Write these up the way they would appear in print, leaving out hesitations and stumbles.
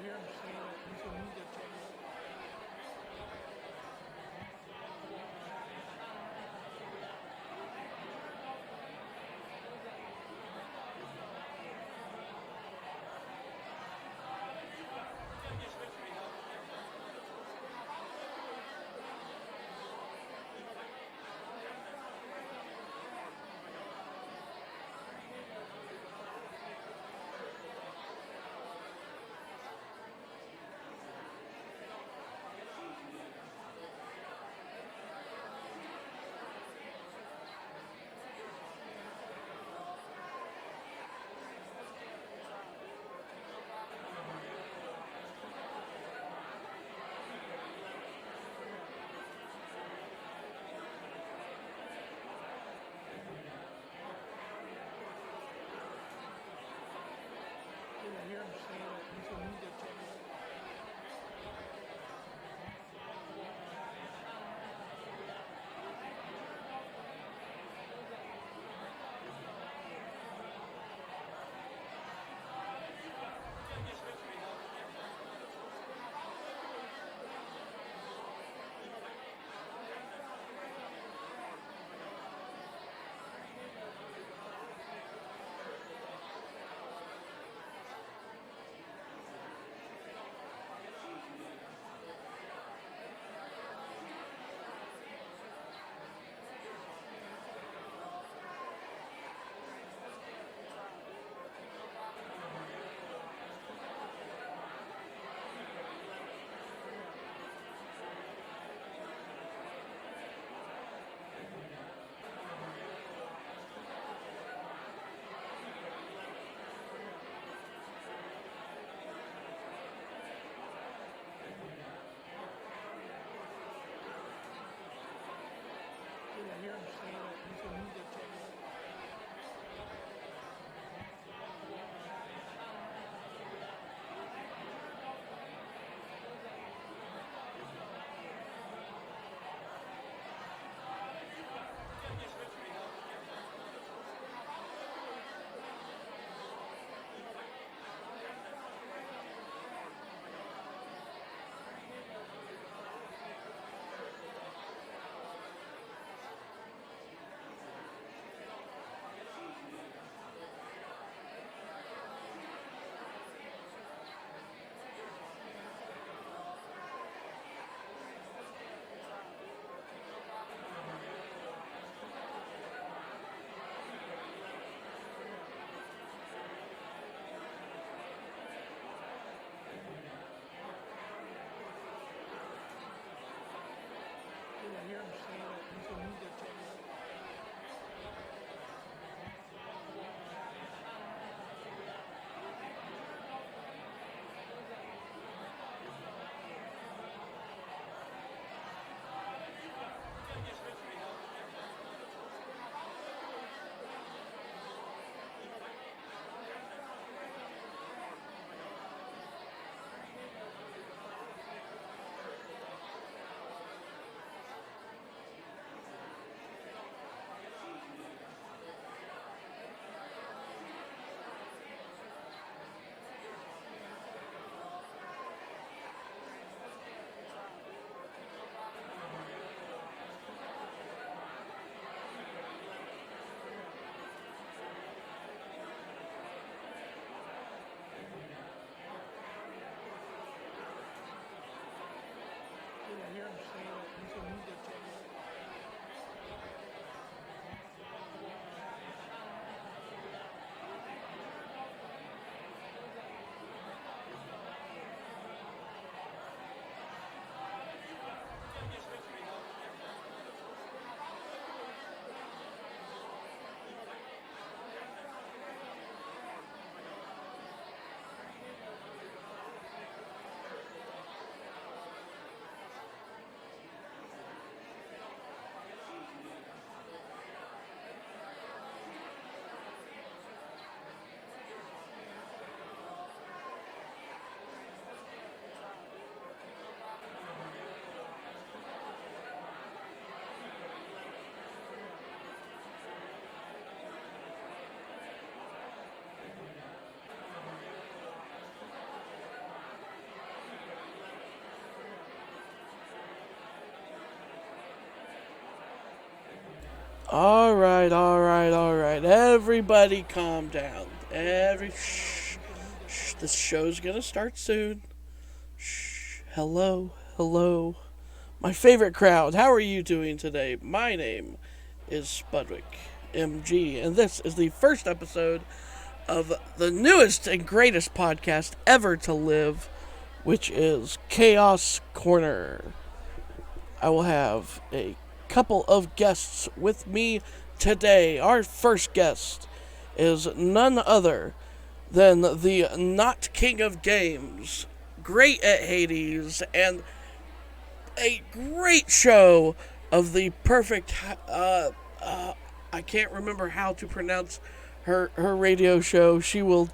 hear him say that he's a media trainer. I hear him say that he's a media trainer. I hear him say that he's a media trainer. I hear him say that he's a media trainer. All right, all right, all right. Everybody calm down. Shh. This show's gonna start soon. Shh. Hello, hello. My favorite crowd. How are you doing today? My name is Spudwick, MG, and this is the first episode of the newest and greatest podcast ever to live, which is Chaos Corner. I will have a couple of guests with me today. Our first guest is none other than the not king of games, great at Hades, and a great show of the perfect. I can't remember how to pronounce her radio show. She will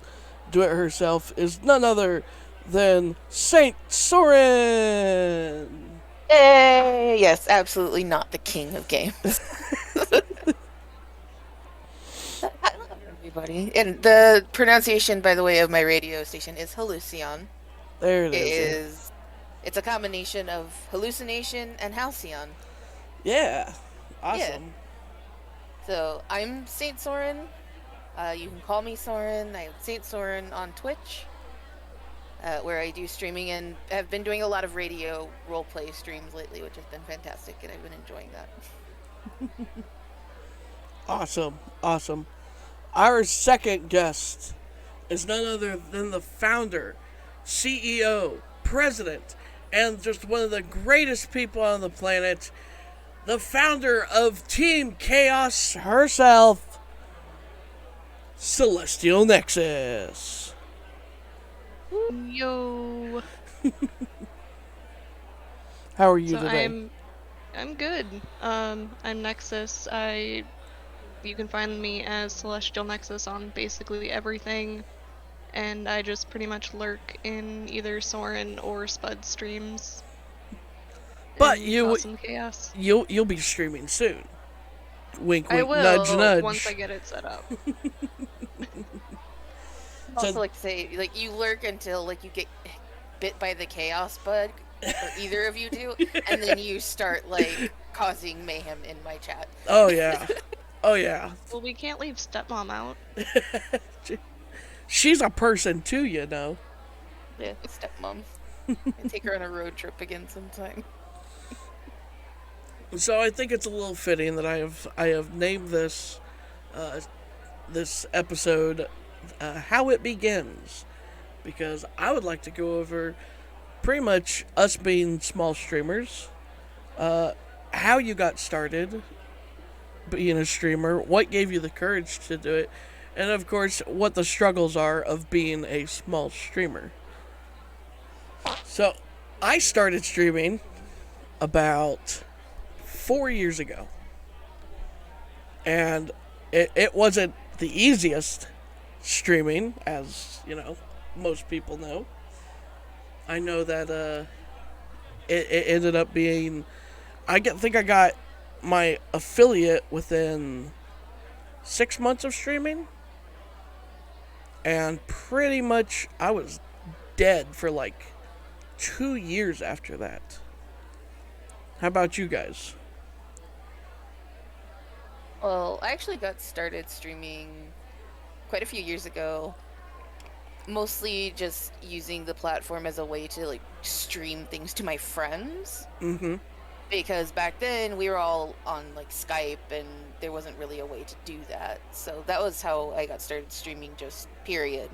do it herself. Is none other than Saint Soren. Yes, absolutely not the king of games. Hello, everybody. And the pronunciation, by the way, of my radio station is hallucion. There it It is. is. It's a combination of hallucination and halcyon. Yeah, Yeah. awesome. So I'm Saint Soren. You can call me Soren. I'm Saint Soren on Twitch, where I do streaming and have been doing a lot of radio roleplay streams lately, which has been fantastic, and I've been enjoying that. Awesome, awesome. Our second guest is none other than the founder, CEO, president, and just one of the greatest people on the planet, the founder of Team Chaos herself, Celestial Nexus. Yo. How are you So today? I'm good. I'm Nexus. You can find me as Celestial Nexus on basically everything, and I just pretty much lurk in either Soren or Spud streams. But and you cause some chaos. you'll be streaming soon. Wink, I wink, will nudge, nudge. once I get it set up. Also, like to say, like you lurk until like you get bit by the chaos bug, or either of you do, and then you start like causing mayhem in my chat. Oh yeah, oh yeah. Well, we can't leave stepmom out. She's a person too, you know. Yeah, stepmom. I take her on a road trip again sometime. So I think it's a little fitting that I have named uh, this episode "How It Begins," because I would like to go over pretty much us being small streamers, how you got started being a streamer, what gave you the courage to do it, and of course what the struggles are of being a small streamer. So I started streaming about 4 years ago, and it wasn't the easiest streaming, as you know, most people know. I know that it ended up being. Think I got my affiliate within 6 months of streaming, and pretty much I was dead for like 2 years after that. How about you guys? Well, I actually got started streaming quite a few years ago, mostly just using the platform as a way to like stream things to my friends. Mm-hmm. Because back then we were all on like Skype and there wasn't really a way to do that. So that was how I got started streaming, just period.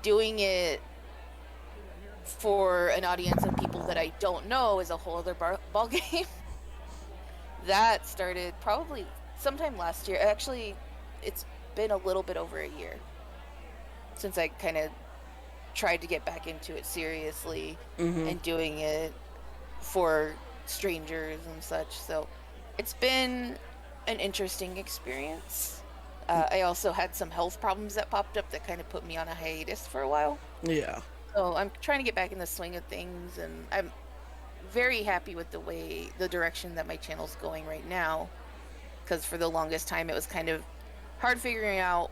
Doing it for an audience of people that I don't know is a whole other ball game. That started probably sometime last year. Actually, it's been a little bit over a year since I kind of tried to get back into it seriously Mm-hmm. and doing it for strangers and such. So it's been an interesting experience. I also had some health problems that popped up that kind of put me on a hiatus for a while. Yeah. So I'm trying to get back in the swing of things, and I'm very happy with the direction that my channel's going right now. Because for the longest time, it was kind of hard figuring out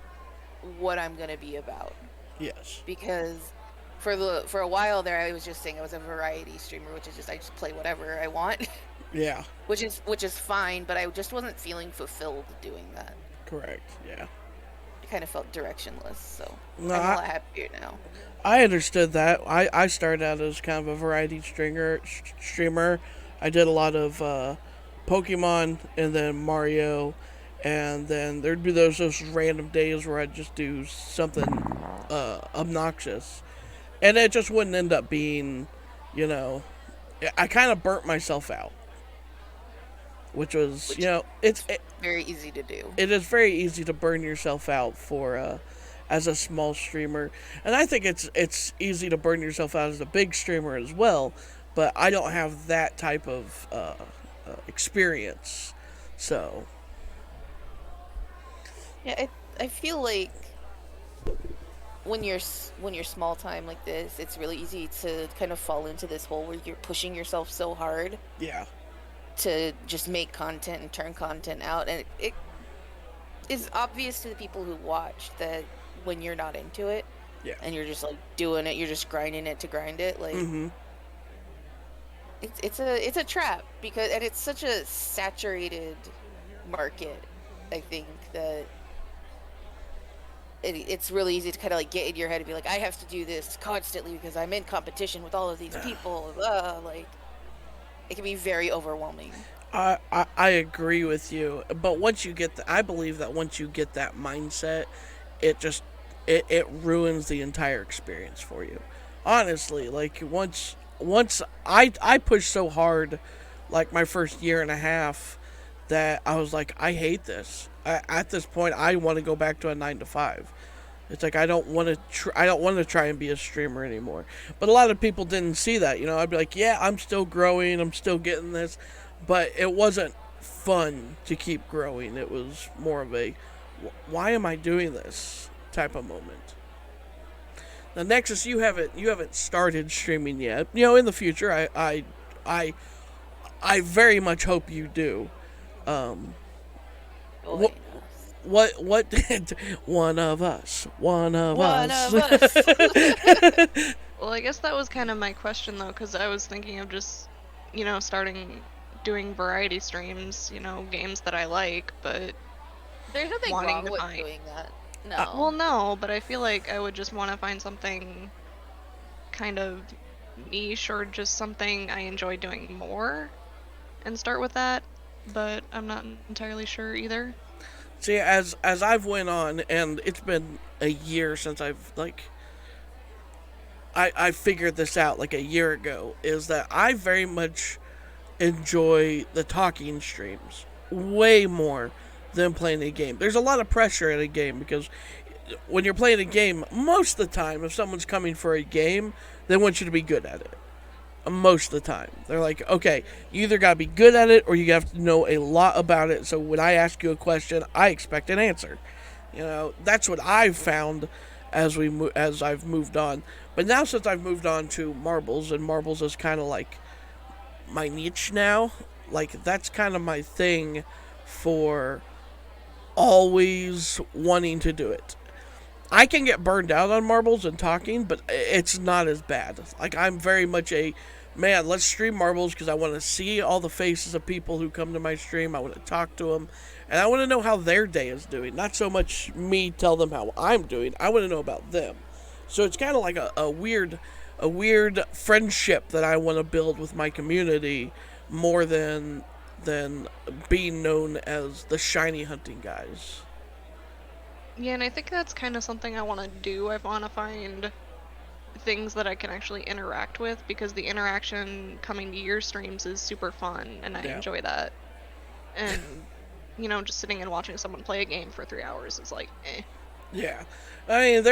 what I'm gonna be about. Yes. Because for a while there, I was just saying I was a variety streamer, which is just I just play whatever I want. Yeah, which is fine, but I just wasn't feeling fulfilled doing that. correct. Yeah. I kind of felt directionless, so No, I'm a lot happier now. I understood that. I started out as kind of a variety streamer. I did a lot of Pokemon and then Mario, and then there'd be those random days where I'd just do something obnoxious, and it just wouldn't end up being, you know, I kind of burnt myself out, which was, Which it's is very easy to do. it is very easy to burn yourself out for as a small streamer, and I think it's easy to burn yourself out as a big streamer as well. But I don't have that type of experience, so Yeah, I feel like when you're small time like this, it's really easy to kind of fall into this hole where you're pushing yourself so hard yeah, to just make content and turn content out, and it is obvious to the people who watch that when you're not into it yeah, and you're just like doing it, you're just grinding it to grind it, like mm-hmm, it's a trap because and it's such a saturated market. I think that it's really easy to kind of like get in your head and be like, I have to do this constantly because I'm in competition with all of these people. Like it can be very overwhelming. I agree with you, but once you get I believe that once you get that mindset, it just it ruins the entire experience for you. Honestly, like once I pushed so hard, like my first year and a half, that I was like, I hate this. At this point, I want to go back to a 9 to 5. It's like I don't want to. I don't want to try and be a streamer anymore. But a lot of people didn't see that. I'd be like, yeah, I'm still growing. I'm still getting this, but it wasn't fun to keep growing. It was more of a, why am I doing this type of moment. Now, Nexus, you haven't started streaming yet. In the future, I very much hope you do. Um, Boy, what did one of us? One of one us. of us. Well, I guess that was kind of my question though, because I was thinking of just, starting doing variety streams, games that I like, but There's nothing wanting wrong to with find. doing that. No. Well, no, but I feel like I would just want to find something kind of niche or just something I enjoy doing more and start with that, but I'm not entirely sure either. See, as I've went on, and it's been a year since I've I figured this out like a year ago, is that I very much enjoy the talking streams way more than playing a game. There's a lot of pressure in a game because when you're playing a game, most of the time, if someone's coming for a game, they want you to be good at it. Most of the time. They're like, okay, you either got to be good at it or you have to know a lot about it. So when I ask you a question, I expect an answer. That's what I've found as I've moved on. But now since I've moved on to marbles, and marbles is kind of like my niche now, like that's kind of my thing for always wanting to do it. I can get burned out on marbles and talking, but it's not as bad. Like I'm very much a man. Let's stream marbles because I want to see all the faces of people who come to my stream. I want to talk to them, and I want to know how their day is doing. Not so much me tell them how I'm doing. I want to know about them. So it's kind of like a weird friendship that I want to build with my community more than being known as the shiny hunting guys. Yeah, and I think that's kind of something I want to do. I want to find things that I can actually interact with because the interaction coming to your streams is super fun and I enjoy that. And, just sitting and watching someone play a game for 3 hours is like, eh. Yeah. I mean,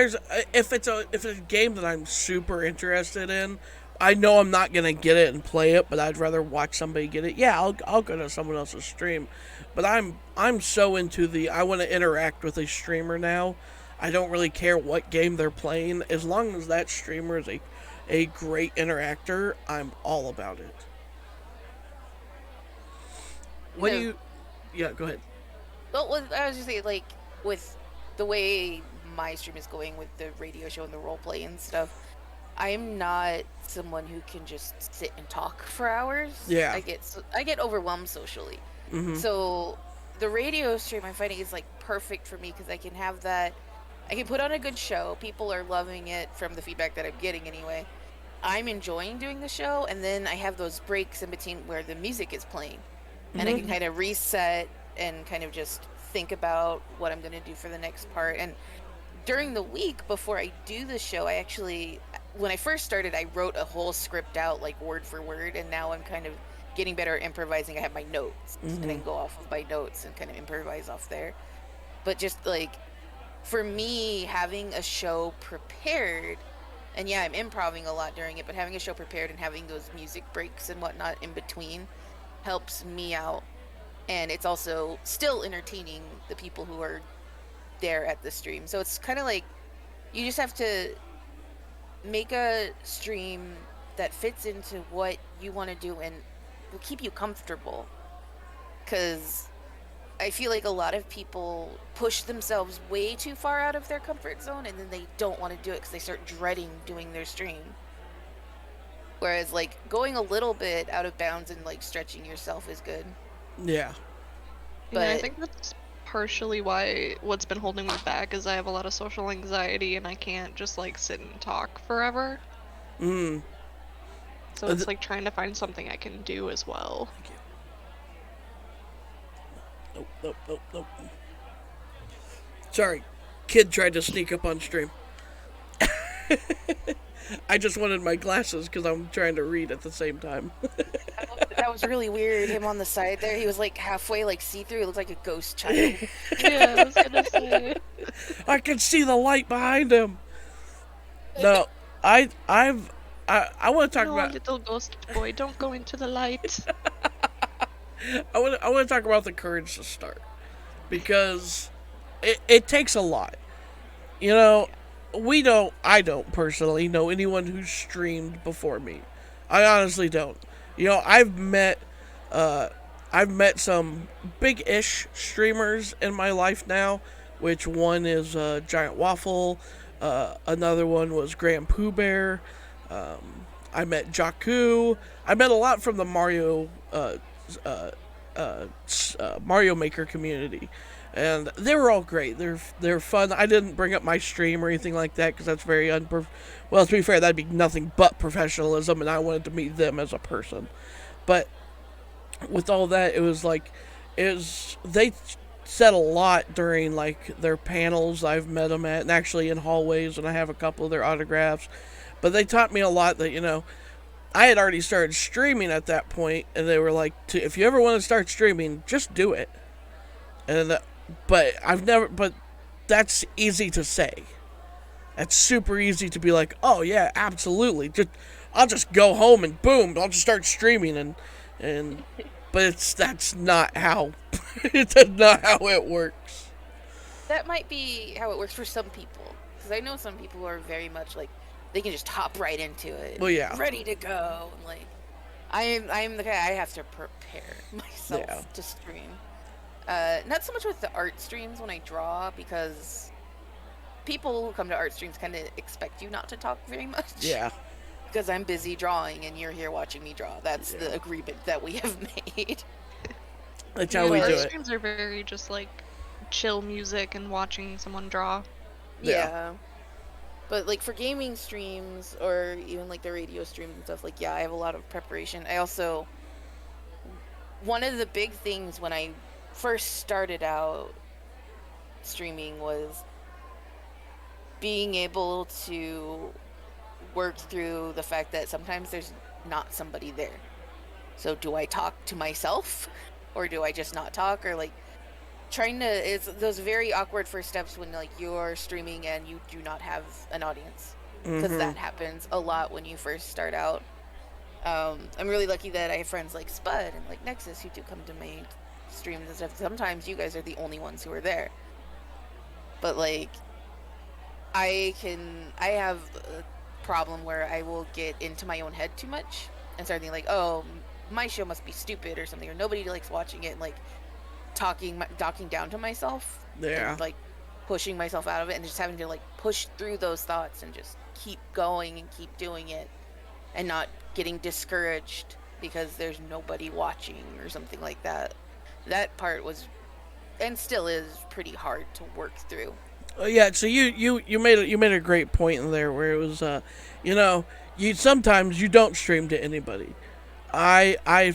if it's a game that I'm super interested in, I know I'm not gonna get it and play it, but I'd rather watch somebody get it. Yeah, I'll go to someone else's stream, but I'm so into I want to interact with a streamer now. I don't really care what game they're playing as long as that streamer is a great interactor. I'm all about it. What do you? Yeah, go ahead. Well, I was just saying, like, with the way my stream is going with the radio show and the role play and stuff, I'm not someone who can just sit and talk for hours. Yeah. I get overwhelmed socially. So the radio stream I'm finding is like perfect for me because I can have that. I can put on a good show. People are loving it from the feedback that I'm getting anyway. I'm enjoying doing the show, and then I have those breaks in between where the music is playing, and I can kind of reset and kind of just think about what I'm going to do for the next part. And during the week before I do the show, I actually, when I first started, I wrote a whole script out like word for word, and now I'm kind of getting better at improvising. I have my notes, and then go off of my notes and kind of improvise off there. But just like for me, having a show prepared, and yeah, I'm improving a lot during it, but having a show prepared and having those music breaks and whatnot in between helps me out. And it's also still entertaining the people who are there at the stream. So it's kind of like you just have to make a stream that fits into what you want to do and will keep you comfortable. Because I feel like a lot of people push themselves way too far out of their comfort zone, and then they don't want to do it because they start dreading doing their stream. Whereas like going a little bit out of bounds and like stretching yourself is good. Yeah. Yeah, I But think that's partially why what's been holding me back is I have a lot of social anxiety and I can't just like sit and talk forever. Mm. So it's like trying to find something I can do as well. Nope. Sorry, kid tried to sneak up on stream. I just wanted my glasses because I'm trying to read at the same time. that was really weird. Him on the side there, he was like halfway like see-through. He looked like a ghost child. Yeah, I was gonna say. I can see the light behind him. No, I want to talk No, about. little ghost boy, don't go into the light. I want to talk about the courage to start, because it takes a lot. You know, I don't personally know anyone who's streamed before me. I honestly don't. You know, I've met some big-ish streamers in my life now, which one is Giant Waffle, another one was Grand Pooh Bear, I met Jakku, I met a lot from the Mario Maker community, and they were all great. They're fun. I didn't bring up my stream or anything like that because that's very well, to be fair, that'd be nothing but professionalism, and I wanted to meet them as a person. But with all that, they said a lot during like their panels I've met them at, and actually in hallways, and I have a couple of their autographs. But they taught me a lot that, you know, I had already started streaming at that point, and they were like, if you ever want to start streaming, just do it. And but that's easy to say. That's super easy to be like, oh yeah, absolutely. I'll just go home and boom, I'll just start streaming but that's not how that's not how it works. That might be how it works for some people, because I know some people who are very much like they can just hop right into it. Well, yeah. Ready to go. And like I'm the guy, I have to prepare myself to stream. Not so much with the art streams when I draw, because people who come to art streams kind of expect you not to talk very much. Yeah. Because I'm busy drawing and you're here watching me draw. That's the agreement that we have made. That's how we do art it. streams are very just like chill music and watching someone draw. Yeah. But like for gaming streams or even like the radio streams and stuff, like I have a lot of preparation. I also, one of the big things when I first started out streaming was being able to work through the fact that sometimes there's not somebody there. So do I talk to myself, or do I just not talk, or like it's those very awkward first steps when like you're streaming and you do not have an audience, because that happens a lot when you first start out. I'm really lucky that I have friends like Spud and like Nexus who do come to my streams and stuff. Sometimes you guys are the only ones who are there, but like I have a problem where I will get into my own head too much and start thinking like, oh, my show must be stupid or something, or nobody likes watching it, and like talking down to myself, and like pushing myself out of it, and just having to like push through those thoughts and just keep going and keep doing it and not getting discouraged because there's nobody watching or something like that. That part was and still is pretty hard to work through. Yeah, so you made a great point in there where it was you know, you sometimes you don't stream to anybody. I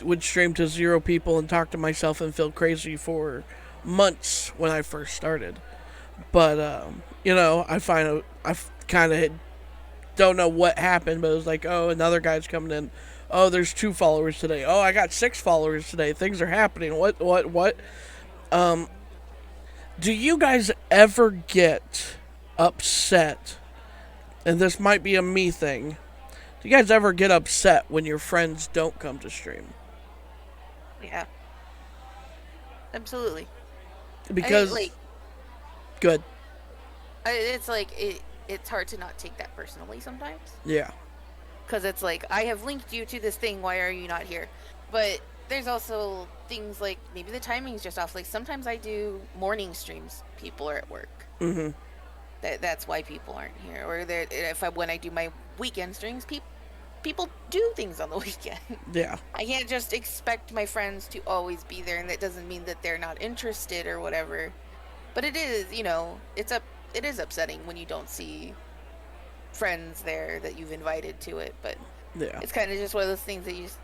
would stream to 0 people and talk to myself and feel crazy for months when I first started. But you know, I kind of don't know what happened, but it was like, oh, another guy's coming in. Oh, there's 2 followers today. Oh, I got 6 followers today. Things are happening. What? Do you guys ever get upset? And this might be a me thing. Do you guys ever get upset when your friends don't come to stream? Yeah, absolutely. Because like good. it's like it's hard to not take that personally sometimes. Yeah. Because it's like, I have linked you to this thing, why are you not here? But there's also things like maybe the timing's just off. Like sometimes I do morning streams, people are at work. Mm-hmm. That's why people aren't here. Or when I do my weekend streams, people do things on the weekend. Yeah. I can't just expect my friends to always be there, and that doesn't mean that they're not interested or whatever. But it is, it is upsetting when you don't see friends there that you've invited to it, but Yeah. it's kind of just one of those things that you just,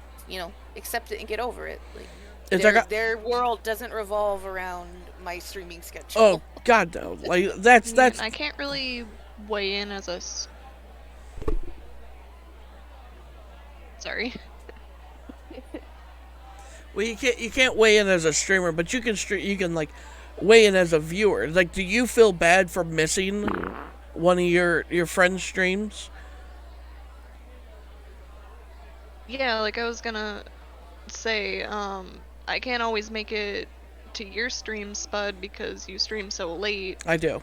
accept it and get over it. Like It's their world doesn't revolve around my streaming schedule. Oh God, no! Like that's I can't really weigh in as a. Sorry. Well, you can't weigh in as a streamer, but you can like weigh in as a viewer. Like, do you feel bad for missing one of your friends' streams? Yeah, like I was gonna say, I can't always make it to your stream, Spud, because you stream so late. I do.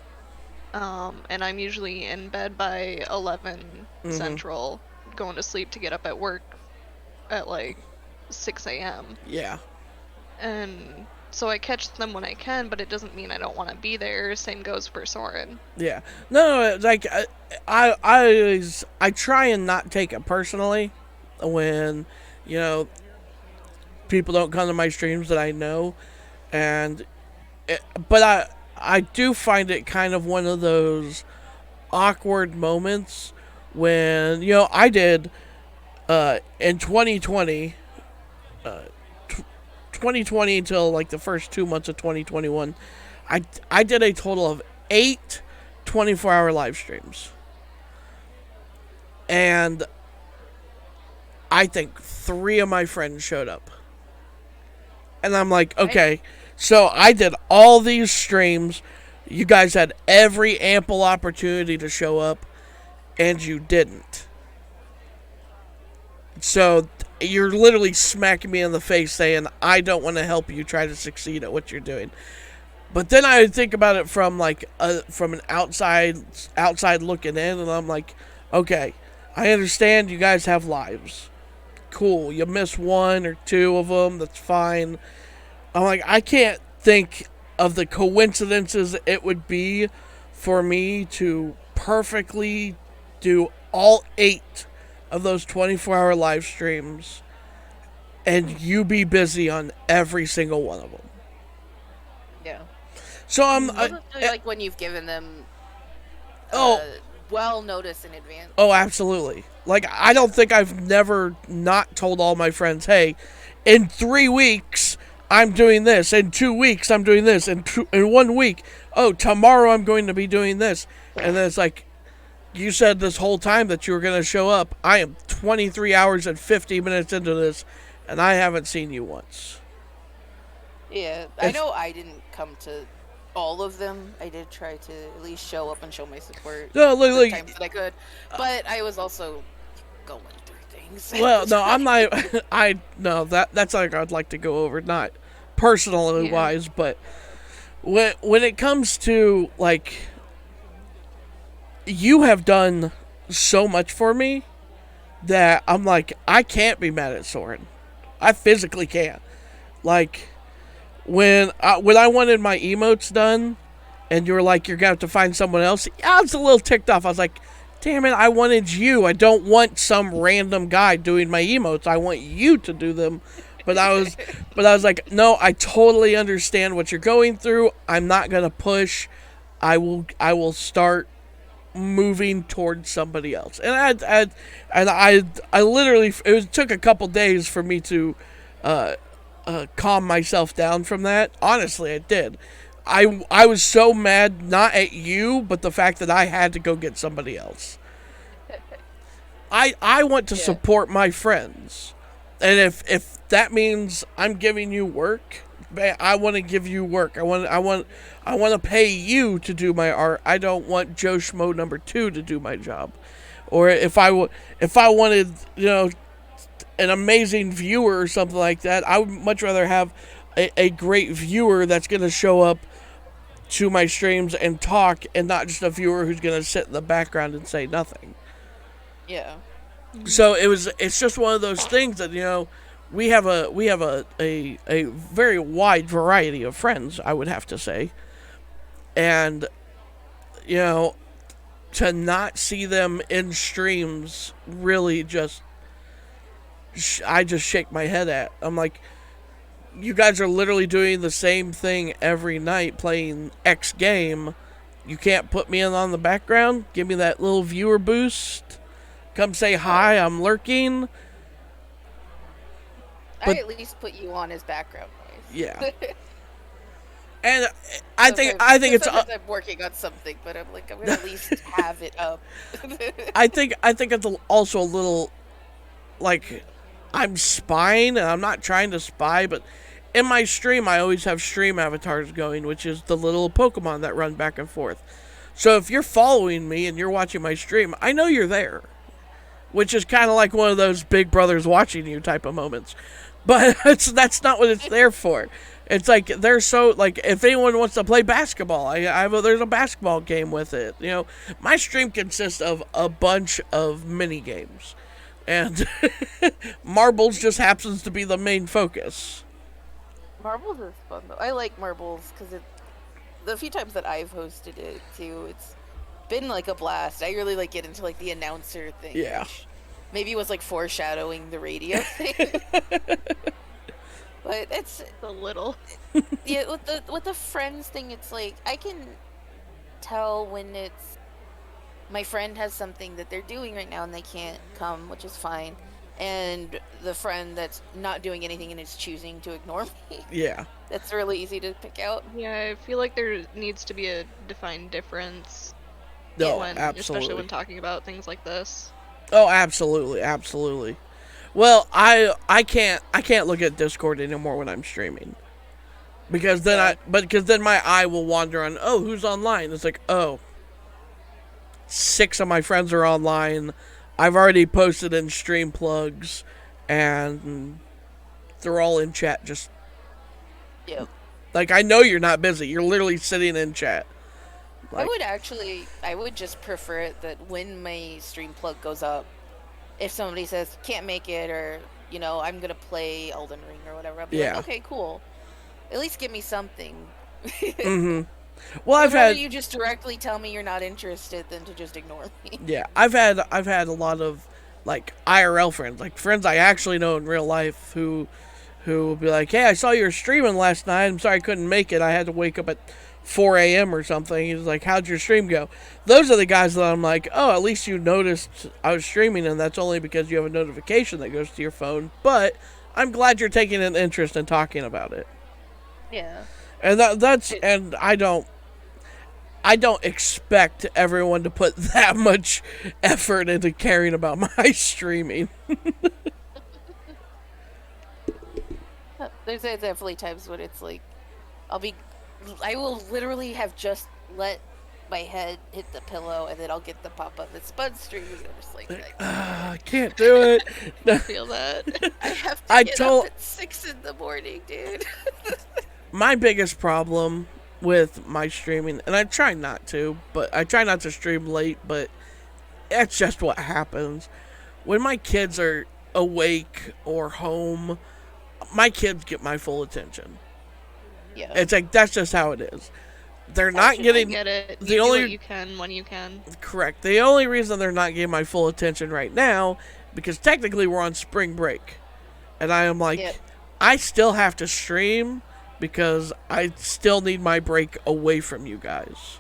And I'm usually in bed by 11 Central, going to sleep to get up at work at like 6 a.m. Yeah. And so I catch them when I can, but it doesn't mean I don't want to be there. Same goes for Soren. Yeah. No, like I try and not take it personally when people don't come to my streams that I know, but I do find it kind of one of those awkward moments when I did in 2020 2020 until like the first 2 months of 2021, I did a total of 8 24-hour live streams, and I think 3 of my friends showed up. And I'm like, okay, so I did all these streams. You guys had every ample opportunity to show up, and you didn't. So you're literally smacking me in the face saying, I don't want to help you try to succeed at what you're doing. But then I would think about it from from an outside looking in, and I'm like, okay, I understand you guys have lives. Cool, you miss 1 or 2 of them, that's fine. I'm like, I can't think of the coincidences it would be for me to perfectly do all 8 of those 24-hour live streams and you be busy on every single one of them. Yeah. So I'm like when you've given them well notice in advance. Oh, absolutely. Like, I don't think I've never not told all my friends, hey, in 3 weeks, I'm doing this. In 2 weeks, I'm doing this. In 1 week, oh, tomorrow I'm going to be doing this. And then it's like, you said this whole time that you were going to show up. I am 23 hours and 50 minutes into this, and I haven't seen you once. Yeah, I know I didn't come to all of them. I did try to at least show up and show my support No, look, times that I could, but I was also going through things. Well, no, I'm not. That's like I'd like to go over, not personally wise, but when it comes to like, you have done so much for me that I'm like, I can't be mad at Soren. I physically can't. Like, when I wanted my emotes done, and you were like, you're going to have to find someone else, I was a little ticked off. I was like, damn it, I wanted you. I don't want some random guy doing my emotes. I want you to do them. But I was like, no, I totally understand what you're going through. I'm not gonna push. I will start moving towards somebody else. And I literally, took a couple days for me to calm myself down from that. Honestly, it did. I was so mad, not at you, but the fact that I had to go get somebody else. I want to support my friends. And if that means I'm giving you work, I want to give you work. I want to pay you to do my art. I don't want Joe Schmo number 2 to do my job. Or if I wanted, an amazing viewer or something like that, I would much rather have a great viewer that's going to show up to my streams and talk, and not just a viewer who's going to sit in the background and say nothing. Yeah. So it's just one of those things that, we have a very wide variety of friends, I would have to say. And to not see them in streams really just I just shake my head at. I'm like, you guys are literally doing the same thing every night, playing X game. You can't put me in on the background? Give me that little viewer boost? Come say hi, I'm lurking? I at least put you on as background noise. Yeah. And I think it's sometimes I'm working on something, but I'm like, I'm gonna at least have it up. I think it's also a little like I'm spying, and I'm not trying to spy, but in my stream I always have stream avatars going, which is the little Pokemon that run back and forth. So if you're following me and you're watching my stream, I know you're there, which is kind of like one of those Big Brother's watching you type of moments. But that's not what it's there for. It's like they're so like, if anyone wants to play basketball, there's a basketball game with it. My stream consists of a bunch of mini games, and marbles just happens to be the main focus. Marbles is fun though. I like marbles because the few times that I've hosted it too, it's been like a blast. I really like get into like the announcer thing. Yeah. Maybe it was like foreshadowing the radio thing. But it's A little. yeah, with the friends thing, it's like I can tell when it's my friend has something that they're doing right now and they can't come, which is fine. And the friend that's not doing anything and is choosing to ignore me. Yeah. That's really easy to pick out. Yeah, I feel like there needs to be a defined difference. No, Especially absolutely. when talking about things like this. Oh, absolutely, absolutely. Well, I can't look at Discord anymore when I'm streaming, because then my eye will wander on, oh, who's online? It's like, oh, 6 of my friends are online. I've already posted in stream plugs, and they're all in chat. Just Yep. like, I know you're not busy. You're literally sitting in chat. Like, I would just prefer it that when my stream plug goes up, if somebody says can't make it, or I'm gonna play Elden Ring or whatever, I'll be like, okay, cool. At least give me something. Mm-hmm. Well, I've rather had you just directly tell me you're not interested than to just ignore me. Yeah, I've had a lot of like IRL friends, like friends I actually know in real life, who will be like, hey, I saw you were streaming last night. I'm sorry I couldn't make it. I had to wake up at 4 a.m. or something. He's like, how'd your stream go? Those are the guys that I'm like, oh, at least you noticed I was streaming, and that's only because you have a notification that goes to your phone. But I'm glad you're taking an interest in talking about it. Yeah. And and I don't expect everyone to put that much effort into caring about my streaming. There's definitely times when it's like, I will literally have just let my head hit the pillow, and then I'll get the pop-up that's Spud streaming, and I'm just like, I can't do it. I feel that. I have to get up at 6 in the morning, dude. My biggest problem with my streaming, and I try not to stream late, but that's just what happens. When my kids are awake or home, my kids get my full attention. Yeah. It's like, that's just how it is. they're not I getting get it. the You do only what you can when you can. correct. The only reason they're not getting my full attention right now because technically we're on spring break, and I am Yep. like, I still have to stream because I still need my break away from you guys.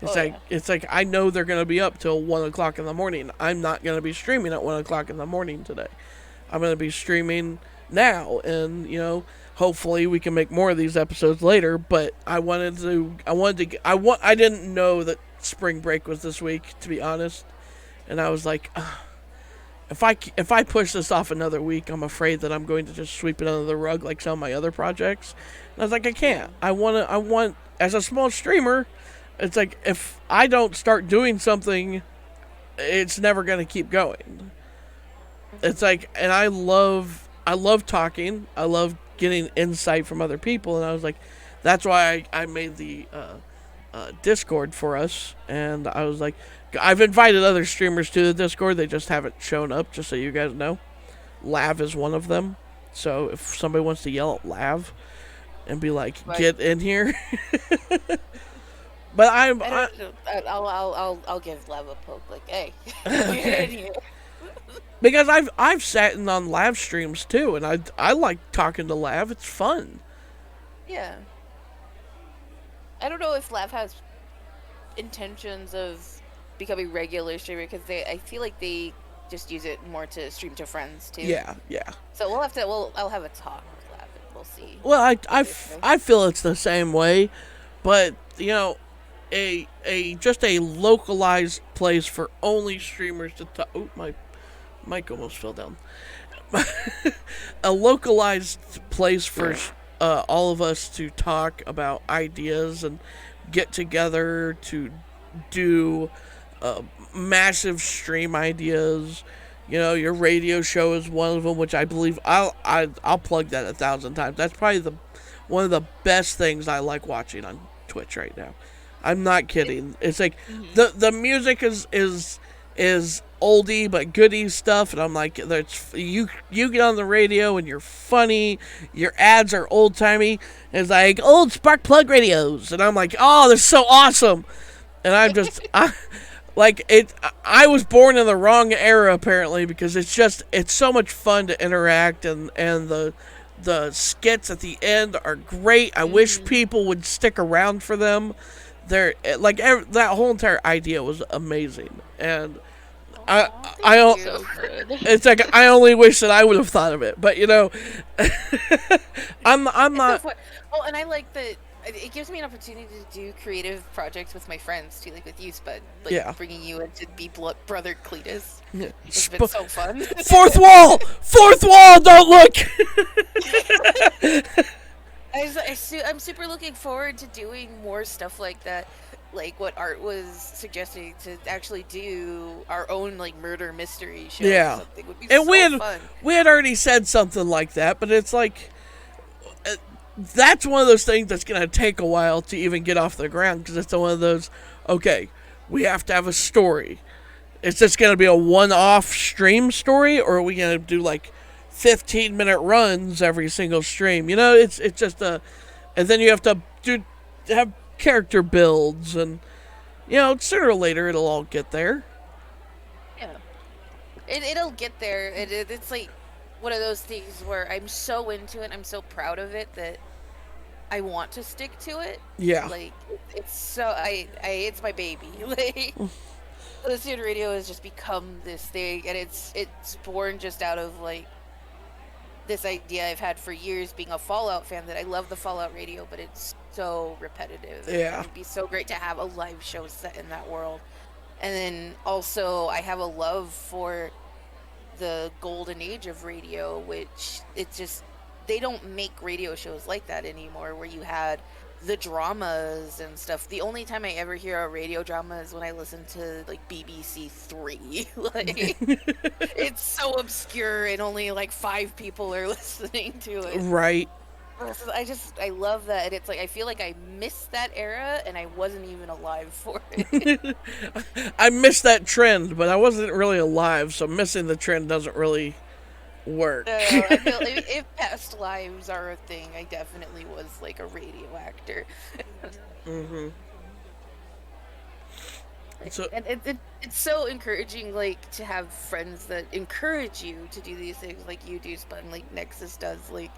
It's like I know they're gonna be up till 1 o'clock in the morning. I'm not gonna be streaming at 1 o'clock in the morning today. I'm gonna be streaming now, and hopefully we can make more of these episodes later. But I didn't know that spring break was this week, to be honest, and I was like, if I push this off another week, I'm afraid that I'm going to just sweep it under the rug like some of my other projects. And I was like, I can't. I want as a small streamer. It's like if I don't start doing something, it's never going to keep going. It's like, and I love talking. I love getting insight from other people, and I was like, that's why I made the Discord for us. And I was like, I've invited other streamers to the Discord. They just haven't shown up. Just so you guys know, Lav is one of them. So if somebody wants to yell at Lav and be like, Right. get in here. But I'll give Lav a poke. Like, hey, get in here. because I've sat in on Lav streams too, and I like talking to Lav. It's fun. Yeah. I don't know if Lav has intentions of becoming regular streamer because I feel like they just use it more to stream to friends too. Yeah. So I'll have a talk with Lav and we'll see. Well, I feel it's the same way, but just a localized place for only streamers to talk. Oh, my mic almost fell down. A localized place for all of us to talk about ideas and get together to do massive stream ideas. Your radio show is one of them, which I believe I'll plug that 1,000 times. That's probably one of the best things I like watching on Twitch right now. I'm not kidding. It's like the music is oldie but goodie stuff, and I'm like, you get on the radio and you're funny. Your ads are old timey. It's like old spark plug radios, and I'm like, oh, they're so awesome. And I'm just I was born in the wrong era apparently because it's so much fun to interact, and the skits at the end are great. I wish people would stick around for them. That whole entire idea was amazing, and So good. it's like I only wish that I would have thought of it, but I'm not. So fun. Oh, and I like that it gives me an opportunity to do creative projects with my friends too, like with you, Spud. Like Yeah. bringing you in to be brother Cletus. Yeah. It's been so fun. Fourth wall, don't look. I'm super looking forward to doing more stuff like that, like what Art was suggesting, to actually do our own like murder mystery show. Yeah. Or something would be And so fun. we had already said something like that, but it's like that's one of those things that's gonna take a while to even get off the ground because it's one of those. Okay, we have to have a story. Is this gonna be a one-off stream story, or are we gonna do like 15-minute runs every single stream? It's just and then you have to have character builds, and sooner or later it'll all get there. Yeah, it'll get there. It's like one of those things where I'm so into it, I'm so proud of it that I want to stick to it. Yeah. Like it's so it's my baby. Like the student radio has just become this thing, and it's born just out of like this idea I've had for years, being a Fallout fan, that I love the Fallout radio, but it's so repetitive. Yeah. It'd be so great to have a live show set in that world. And then also I have a love for the golden age of radio, which it's just, they don't make radio shows like that anymore, where you had the dramas and stuff. The only time I ever hear a radio drama is when I listen to like BBC Three. Like it's so obscure and only like 5 people are listening to it. Right. I love that, and it's like I feel like I missed that era and I wasn't even alive for it. I missed that trend, but I wasn't really alive, so missing the trend doesn't really work. I feel if past lives are a thing, I definitely was like a radio actor. Mm-hmm. So And it's so encouraging, like, to have friends that encourage you to do these things like you do, Spun, like Nexus does. Like,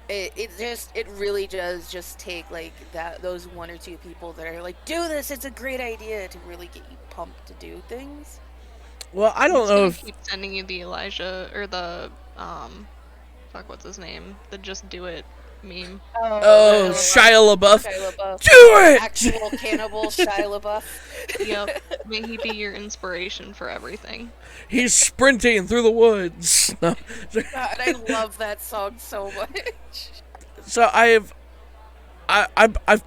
it really does just take, like, those one or two people that are like, do this, it's a great idea, to really get you pumped to do things. well, I don't He's know gonna if keep sending you the Elijah or the fuck, what's his name? The just do it meme. oh Shia LaBeouf, Shia LaBeouf. do it. Actual cannibal Shia LaBeouf. Yep. May he be your inspiration for everything. He's sprinting through the woods. No. God, I love that song so much. So I've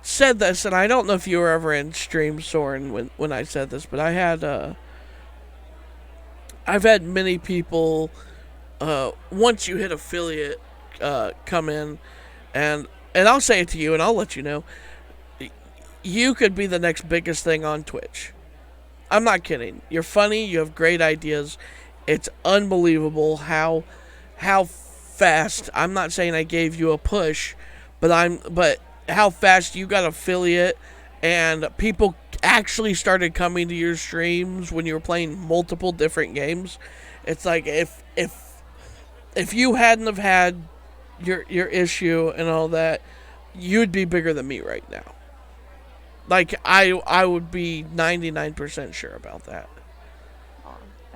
said this, and I don't know if you were ever in stream, Soren, when I said this, but I've had many people once you hit affiliate come in, and I'll say it to you, and I'll let you know, you could be the next biggest thing on Twitch. I'm not kidding. You're funny. You have great ideas. It's unbelievable how fast. I'm not saying I gave you a push, but how fast you got affiliate, and people actually started coming to your streams when you were playing multiple different games. It's like if you hadn't have had your issue and all that, you'd be bigger than me right now. Like I would be 99% sure about that.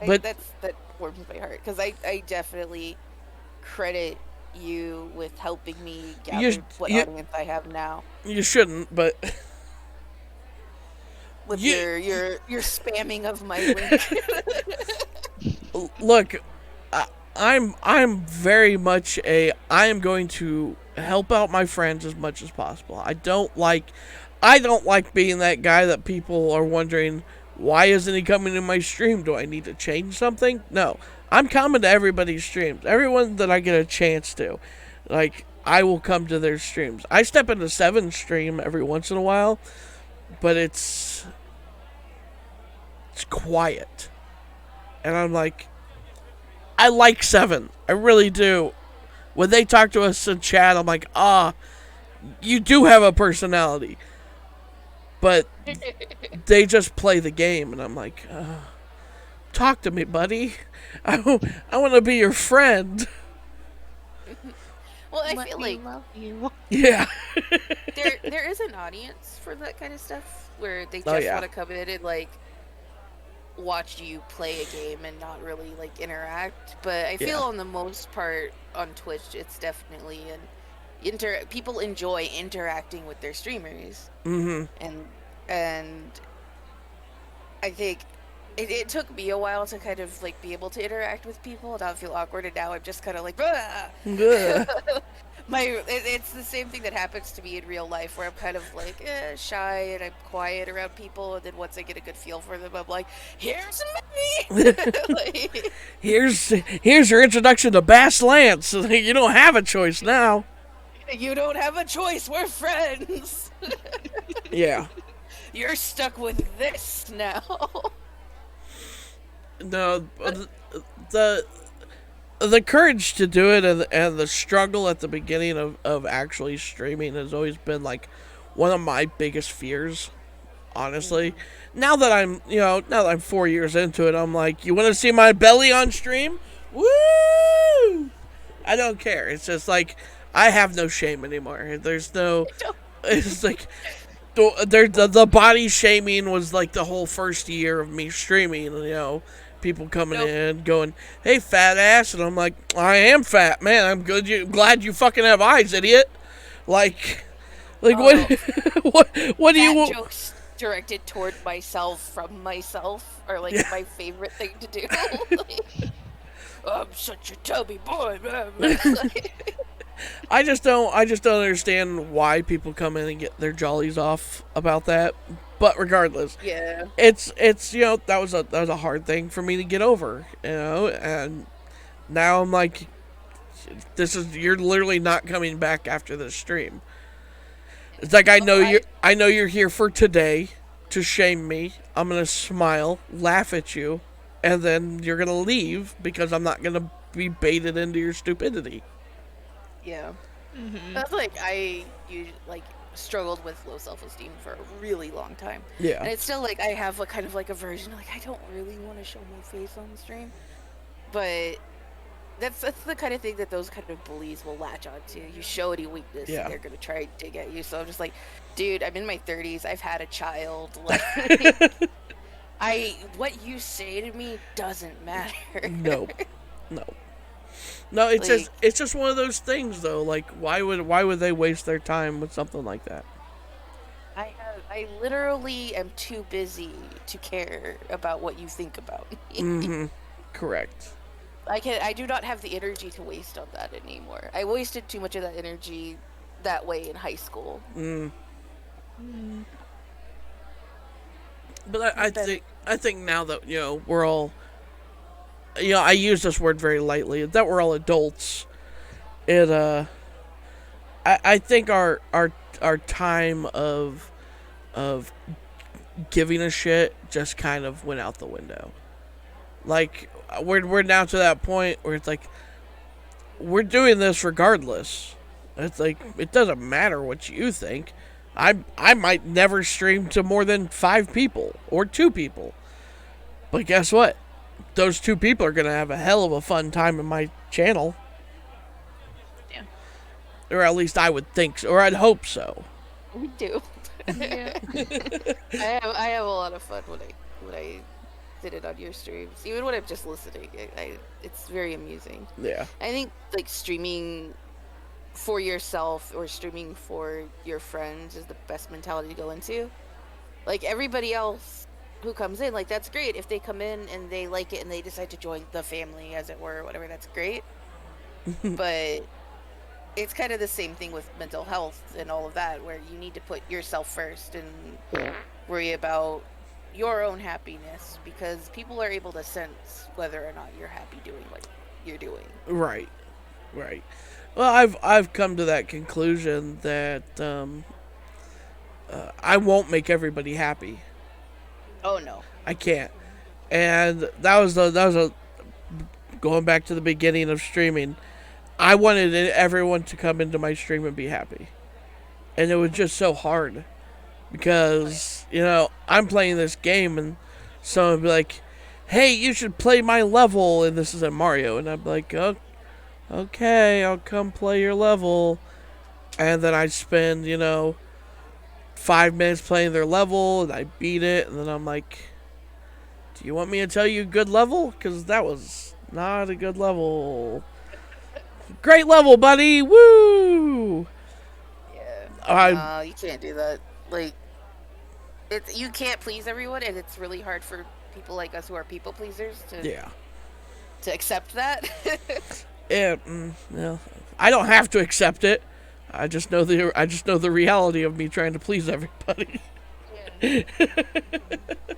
But that warms my heart, because I definitely credit you with helping me gather what audience I have now. You shouldn't, but with your spamming of my link. Look, I'm very much I am going to help out my friends as much as possible. I don't like being that guy that people are wondering, why isn't he coming to my stream? Do I need to change something? No. I'm coming to everybody's streams. Everyone that I get a chance to. Like, I will come to their streams. I step into Seven's stream every once in a while, but it's quiet. And I'm like, I like Seven. I really do. When they talk to us in chat, I'm like, you do have a personality. But they just play the game, and I'm like, talk to me, buddy. I want to be your friend. Well, I feel like love you. Yeah. there is an audience for that kind of stuff, where they just want to come in and, like, watch you play a game and not really, like, interact. But I feel on the most part on Twitch, it's definitely people enjoy interacting with their streamers. Mm-hmm. And I think it took me a while to kind of, like, be able to interact with people and not feel awkward, and now I'm just kind of like, it's the same thing that happens to me in real life, where I'm kind of like shy and I'm quiet around people, and then once I get a good feel for them, I'm like, here's me. Like, here's your introduction to Bass Lance. You don't have a choice now. You don't have a choice. We're friends. Yeah. You're stuck with this now. No, the courage to do it, and the struggle at the beginning of actually streaming has always been, like, one of my biggest fears, honestly. Now that I'm 4 years into it, I'm like, you want to see my belly on stream? Woo! I don't care. It's just like, I have no shame anymore. There's no, it's like, the body shaming was like the whole first year of me streaming, people coming in going, hey, fat ass, and I'm like, I am fat, man. I'm glad you fucking have eyes, idiot. Like what do you want? Jokes directed toward myself from myself are, like, my favorite thing to do. Like, I'm such a tubby boy. I just don't understand why people come in and get their jollies off about that. But regardless, it's that was a hard thing for me to get over, and now I'm like, you're literally not coming back after this stream. It's like, I know you're here for today to shame me. I'm gonna smile, laugh at you, and then you're gonna leave because I'm not gonna be baited into your stupidity. Yeah. Mhm. That's like like struggled with low self-esteem for a really long time, Yeah. and it's still like I have a kind of like aversion. Like I don't really want to show my face on the stream, but that's the kind of thing that those kind of bullies will latch onto. You show any weakness, and Yeah. they're gonna try to get you. So I'm just like, dude, I'm in my 30s. I've had a child. Like, what you say to me doesn't matter. No. No. No, it's Like, just one of those things though. Like why would they waste their time with something like that? I literally am too busy to care about what you think about me. Mhm. Correct. I do not have the energy to waste on that anymore. I wasted too much of that energy that way in high school. Mm. Mm. But It's been I think now that we're all I use this word very lightly, that we're all adults. It I think our time of giving a shit just kind of went out the window. Like we're now to that point where it's like we're doing this regardless. It's like it doesn't matter what you think. I might never stream to more than 5 people or 2 people. But guess what? Those 2 people are going to have a hell of a fun time in my channel. Yeah. Or at least I would think so, or I'd hope so. We do. Yeah. I have a lot of fun when I did it on your streams, even when I'm just listening. It's very amusing. Yeah. I think like streaming for yourself or streaming for your friends is the best mentality to go into. Like everybody else who comes in, like that's great. If they come in and they like it and they decide to join the family, as it were, or whatever, that's great. But it's kind of the same thing with mental health and all of that, where you need to put yourself first and worry about your own happiness, because people are able to sense whether or not you're happy doing what you're doing. Right. Right. Well, I've come to that conclusion that I won't make everybody happy. Oh no. I can't. And that was a going back to the beginning of streaming. I wanted everyone to come into my stream and be happy. And it was just so hard because, I'm playing this game and someone would be like, "Hey, you should play my level," and this is at Mario, and I'm like, "Oh, okay, I'll come play your level." And then I'd spend, 5 minutes playing their level, and I beat it, and then I'm like, "Do you want me to tell you good level? Because that was not a good level." Great level, buddy! Woo! Yeah. No, you can't do that. Like, you can't please everyone, and it's really hard for people like us who are people pleasers Yeah. to accept that. I don't have to accept it. I just know the reality of me trying to please everybody. Yeah.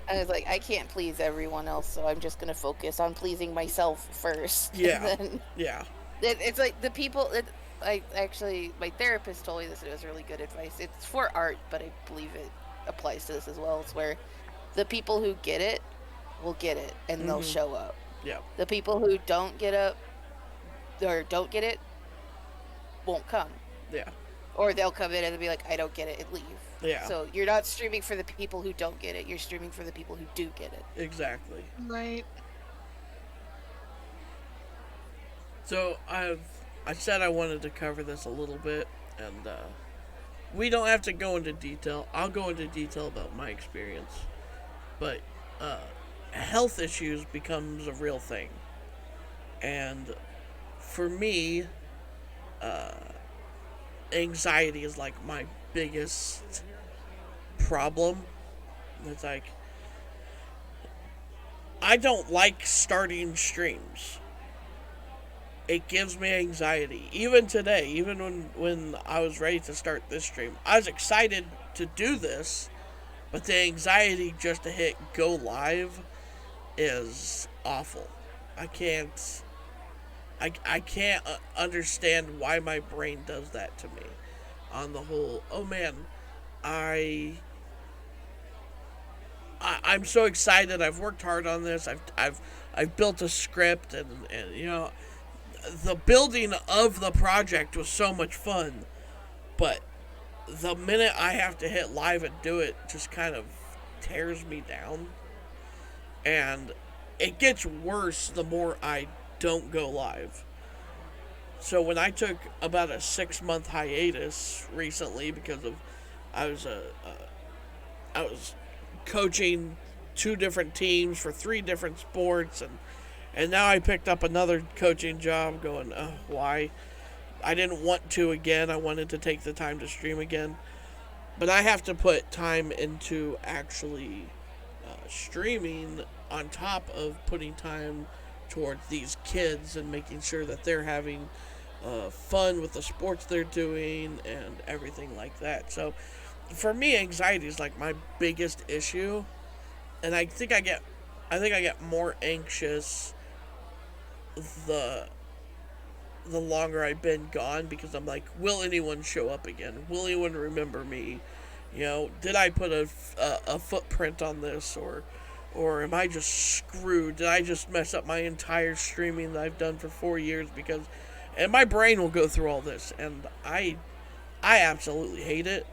I was like, I can't please everyone else, so I'm just gonna focus on pleasing myself first. Yeah. And then Yeah. it's like the people. I actually, my therapist told me this, and it was really good advice. It's for art, but I believe it applies to this as well. It's where the people who get it will get it, and they'll show up. Yeah. The people who don't get up or don't get it won't come. Yeah. Or they'll come in and they'll be like, I don't get it, and leave. Yeah. So you're not streaming for the people who don't get it. You're streaming for the people who do get it. Exactly. Right. So I said I wanted to cover this a little bit, and we don't have to go into detail. I'll go into detail about my experience, but health issues becomes a real thing, and for me, anxiety is like my biggest problem. It's like I don't like starting streams. It gives me anxiety. Even today, even when I was ready to start this stream, I was excited to do this, but the anxiety just to hit go live is awful. I can't understand why my brain does that to me. On the whole, oh man, I'm so excited. I've worked hard on this. I've built a script, and the building of the project was so much fun, but the minute I have to hit live and do it just kind of tears me down. And it gets worse the more I don't go live. So when I took about a 6-month hiatus recently because of I was I was coaching 2 different teams for 3 different sports, and now I picked up another coaching job going, why? I didn't want to again. I wanted to take the time to stream again. But I have to put time into actually streaming on top of putting time towards these kids and making sure that they're having fun with the sports they're doing and everything like that. So for me, anxiety is like my biggest issue, and I think I get more anxious the longer I've been gone, because I'm like, will anyone show up again? Will anyone remember me? You know, did I put a footprint on this, or am I just screwed? Did I just mess up my entire streaming that I've done for 4 years? Because, and my brain will go through all this, and I absolutely hate it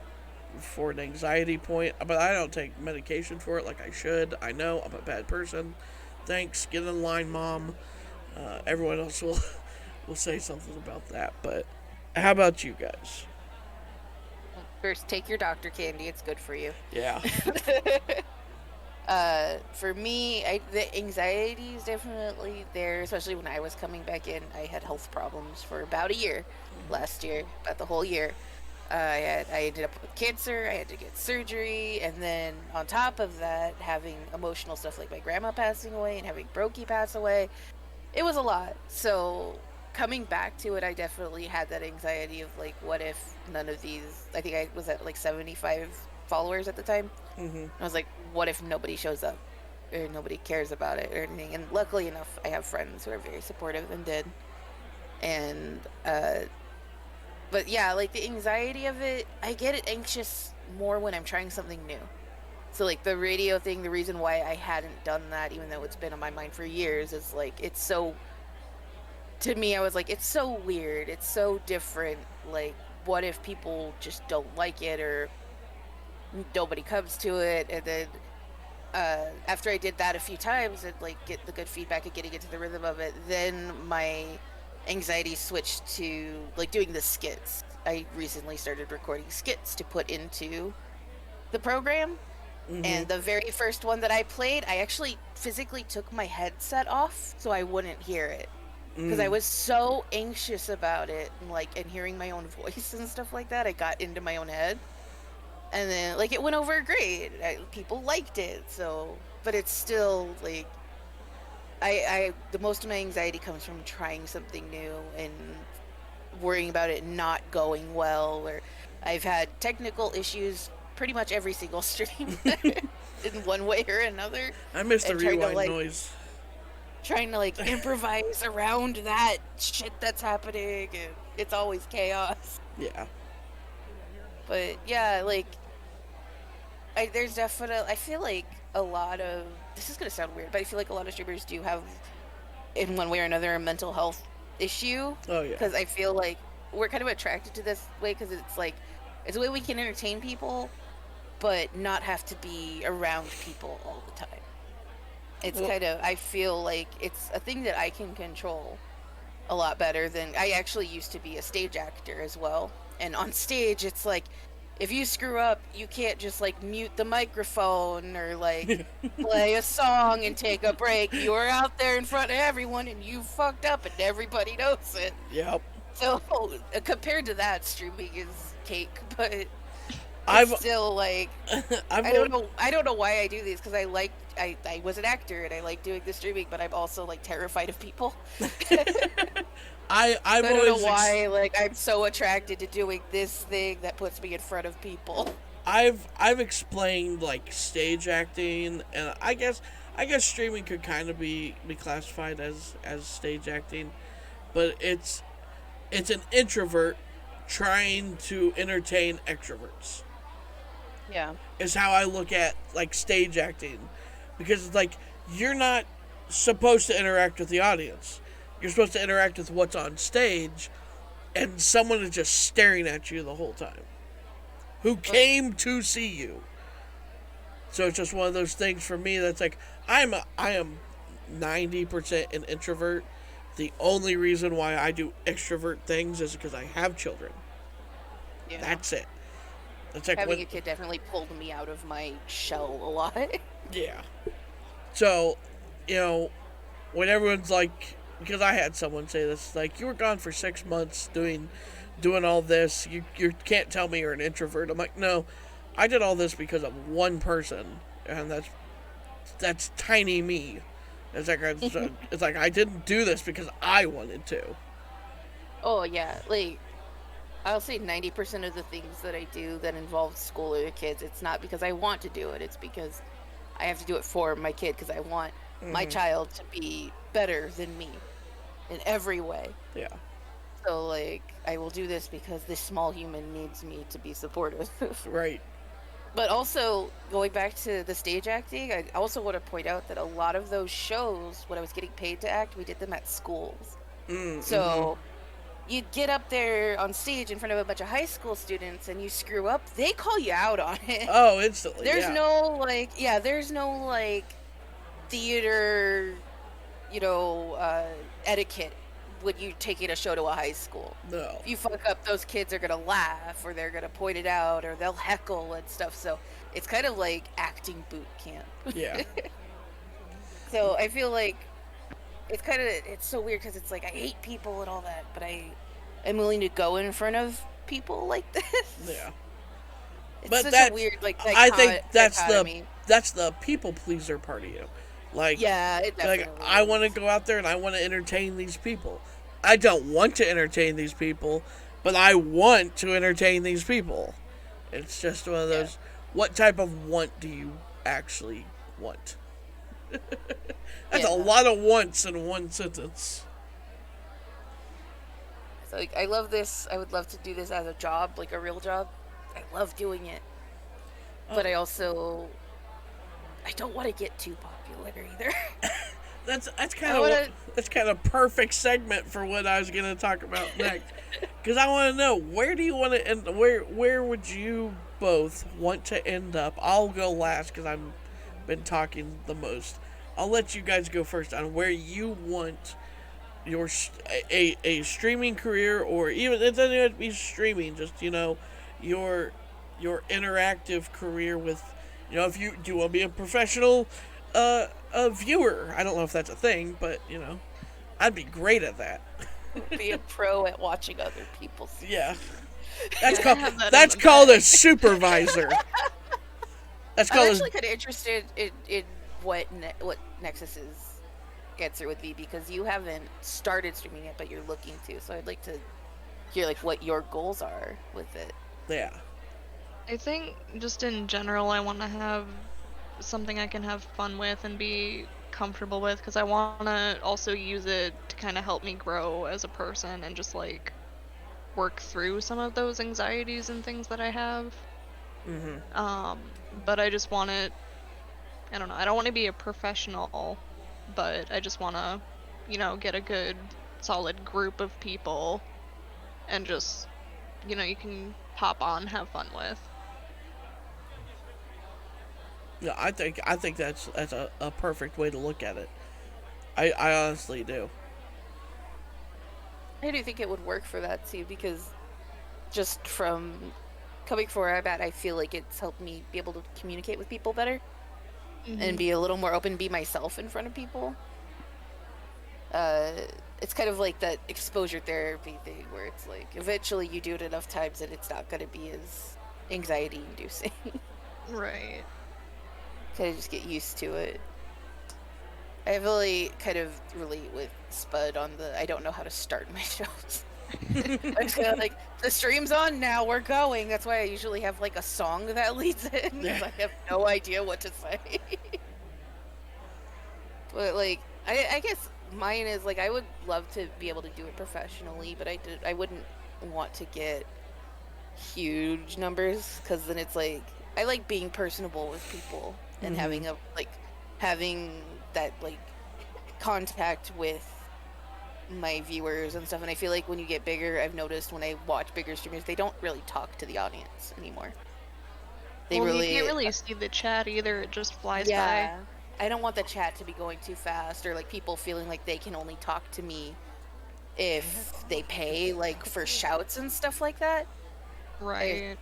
for an anxiety point, but I don't take medication for it like I should. I know I'm a bad person. Thanks, get in line, Mom. Everyone else will say something about that, but how about you guys? First, take your doctor candy. It's good for you. Yeah. For me, the anxiety is definitely there, especially when I was coming back in. I had health problems for about a year last year, about the whole year. I ended up with cancer. I had to get surgery, and then on top of that, having emotional stuff like my grandma passing away and having Brokey pass away. It was a lot. So coming back to it, I definitely had that anxiety of like, what if none of these? I think I was at like 75 followers at the time. I was like, what if nobody shows up or nobody cares about it or anything? And luckily enough, I have friends who are very supportive and did. And but yeah, like the anxiety of it, I get anxious more when I'm trying something new. So like the radio thing, the reason why I hadn't done that, even though it's been on my mind for years, is like, it's so, to me, I was like, it's so weird, it's so different. Like, what if people just don't like it, or nobody comes to it? And then after I did that a few times and like get the good feedback and getting into the rhythm of it, then my anxiety switched to like doing the skits. I recently started recording skits to put into the program. And the very first one that I played, I actually physically took my headset off so I wouldn't hear it, because I was so anxious about it, and like, and hearing my own voice and stuff like that. I got into my own head, and then like it went over great. People liked it, so, but it's still like, the most of my anxiety comes from trying something new and worrying about it not going well. Or I've had technical issues pretty much every single stream in one way or another. I missed the rewind to, noise. Trying to like improvise around that shit that's happening, and it's always chaos. Yeah. But yeah, like, there's definitely, I feel like a lot of, this is gonna sound weird, but I feel like a lot of streamers do have, in one way or another, a mental health issue. Oh yeah. Because I feel like we're kind of attracted to this way, because it's like, it's a way we can entertain people, but not have to be around people all the time. It's kind of, I feel like it's a thing that I can control a lot better than, I actually used to be a stage actor as well. And on stage, it's like, if you screw up, you can't just like mute the microphone or like play a song and take a break. You're out there in front of everyone and you fucked up and everybody knows it. Yep. So compared to that, streaming is cake, but I've still like, I don't know why I do these, because I was an actor and I like doing the streaming, but I'm also like terrified of people. I don't know why like I'm so attracted to doing this thing that puts me in front of people. I've explained like stage acting, and I guess streaming could kind of be classified as stage acting, but it's an introvert trying to entertain extroverts. Yeah. Is how I look at like stage acting, because it's like, you're not supposed to interact with the audience. you're supposed to interact with what's on stage, and someone is just staring at you the whole time who came to see you. So it's just one of those things for me that's like I am 90% an introvert. The only reason why I do extrovert things is because I have children. Yeah. That's it. It's like Having a kid definitely pulled me out of my shell a lot. yeah. So, when everyone's like, because I had someone say this, like, you were gone for 6 months doing all this. You can't tell me you're an introvert. I'm like, no, I did all this because of one person, and that's tiny me. It's like I didn't do this because I wanted to. Oh yeah, like I'll say 90% of the things that I do that involve school or the kids, it's not because I want to do it. It's because I have to do it for my kid because I want my child to be better than me in every way. Yeah. So like I will do this because this small human needs me to be supportive. Right. But also, going back to the stage acting, I also want to point out that a lot of those shows, when I was getting paid to act, we did them at schools. So you'd get up there on stage in front of a bunch of high school students and you screw up, they call you out on it. Oh, instantly. There's no, there's no, theater, etiquette when you taking a show to a high school. No. If you fuck up, those kids are gonna laugh, or they're gonna point it out, or they'll heckle and stuff. So it's kind of like acting boot camp. Yeah. So I feel like it's so weird because it's like I hate people and all that, but I'm willing to go in front of people like this. Yeah. It's But such that a weird I think that's dichotomy. that's the people pleaser part of you. Like, Yeah, it definitely like I want to go out there and I want to entertain these people. I don't want to entertain these people, but I want to entertain these people. It's just one of those. Yeah. What type of want do you actually want? That's a Yeah. lot of wants in one sentence. So like, I love this. I would love to do this as a job, like a real job. I love doing it, but I don't want to get too popular either. That's I kind wanna- of that's kind of perfect segment for what I was going to talk about next. Because I want to know, where do you want to end? Where would you both want to end up? I'll go last because I've been talking the most. I'll let you guys go first on where you want your a streaming career, or even it doesn't have to be streaming. Just your interactive career with, if you do want to be a professional a viewer. I don't know if that's a thing, but I'd be great at that. Be a pro at watching other people's. Yeah, that's called have that in that's the called a bag. supervisor. That's I'm called actually kind of interested in what Nexus's answer would be, because you haven't started streaming it, but you're looking to. So I'd like to hear what your goals are with it. yeah. I think just in general, I want to have something I can have fun with and be comfortable with, because I want to also use it to kind of help me grow as a person and just work through some of those anxieties and things that I have. But I just want it, I don't know, I don't want to be a professional, but I just want to, get a good solid group of people and just, you can pop on, have fun with. Yeah, I think that's a perfect way to look at it. I honestly do. I do think it would work for that too, because just from coming from where I'm at, I feel like it's helped me be able to communicate with people better and be a little more open, be myself in front of people. It's kind of like that exposure therapy thing where it's like eventually you do it enough times and it's not going to be as anxiety inducing. Right. Kind of just get used to it. I really kind of relate with Spud on the I don't know how to start my shows. I'm just kind of the stream's on now, we're going. That's why I usually have a song that leads in, because I have no idea what to say. But I guess mine is I would love to be able to do it professionally, but I wouldn't want to get huge numbers, because then it's I like being personable with people and having that contact with my viewers and stuff, and I feel like when you get bigger, I've noticed when I watch bigger streamers, they don't really talk to the audience anymore. They Well, really, you can't really see the chat either. It just flies by. yeah. I don't want the chat to be going too fast, or like people feeling like they can only talk to me if they pay, like for shouts and stuff like that. Right.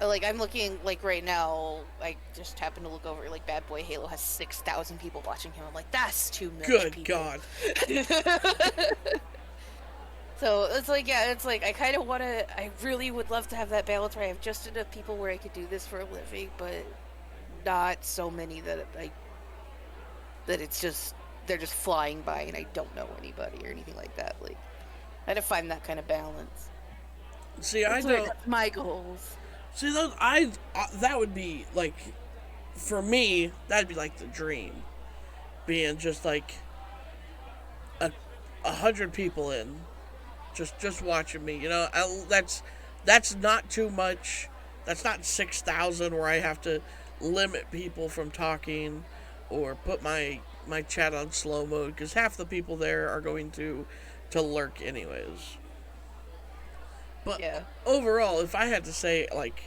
Like I'm looking, like right now, I just happened to look over, like Bad Boy Halo has 6,000 people watching him. I'm like, that's too much Good people. God. So it's like, yeah, it's like I kind of want to. I really would love to have that balance where I have just enough people where I could do this for a living, but not so many that it's just they're just flying by and I don't know anybody or anything like that. Like I had to find that kind of balance. See, I That's what- don't. that's my goals. See, those that would be like, for me, that'd be like the dream, being just like 100 people in, just watching me. You know, that's not too much. That's not 6,000 where I have to limit people from talking, or put my chat on slow mode, because half the people there are going to lurk anyways. But Yeah. overall, if I had to say like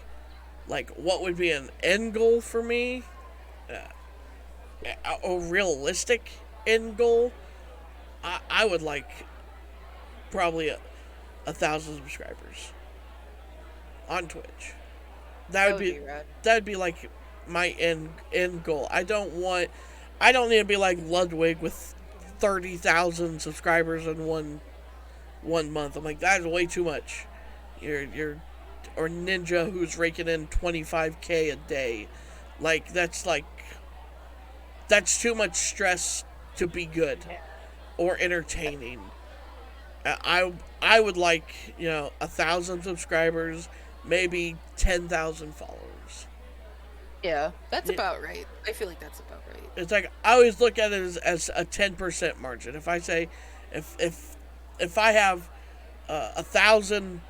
what would be an end goal for me, a realistic end goal, I would like probably 1,000 subscribers on Twitch. That would be rad. that'd be like my end goal. I don't need to be like Ludwig with 30,000 subscribers in one month. I'm like, that is way too much. You're or Ninja, who's raking in 25K a day. Like that's too much stress to be good or entertaining. I would like, 1,000 subscribers, maybe 10,000 followers. Yeah, that's about right. I feel like that's about right. It's like I always look at it as a 10% margin. If I say, if I have 1,000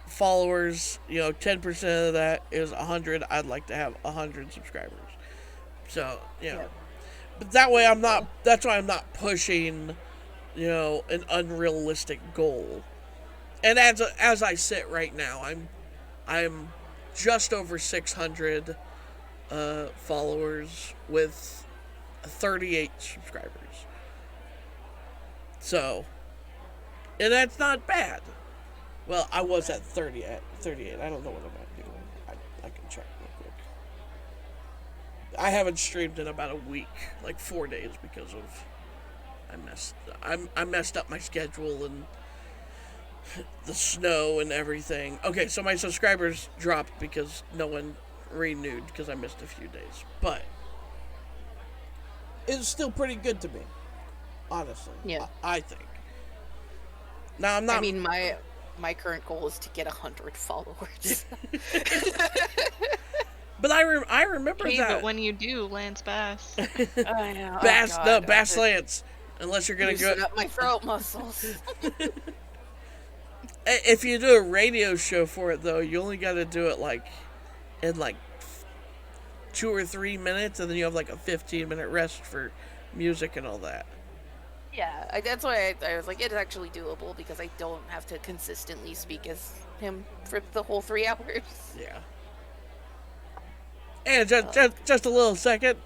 followers, 10% of that is 100. I'd like to have 100 subscribers. So but that way that's why I'm not pushing, an unrealistic goal. And as I sit right now, I'm just over 600 followers with 38 subscribers. So, and that's not bad. Well, I was at 38. I don't know what I'm at anymore. I can check real quick. I haven't streamed in about a week, like 4 days, because of I messed up my schedule and the snow and everything. Okay, so my subscribers dropped because no one renewed because I missed a few days. But it's still pretty good to me, honestly. Yeah. I think. Now, I'm not... I mean, my current goal is to get 100 followers. But I remember Okay, that. but when you do, Lance Bass. I know. Bass Lance. Unless you're going to go... up my throat muscles. If you do a radio show for it, though, you only got to do it, in 2 or 3 minutes, and then you have, a 15-minute rest for music and all that. Yeah, that's why I was like, it's actually doable, because I don't have to consistently speak as him for the whole 3 hours. Yeah. And just a little second,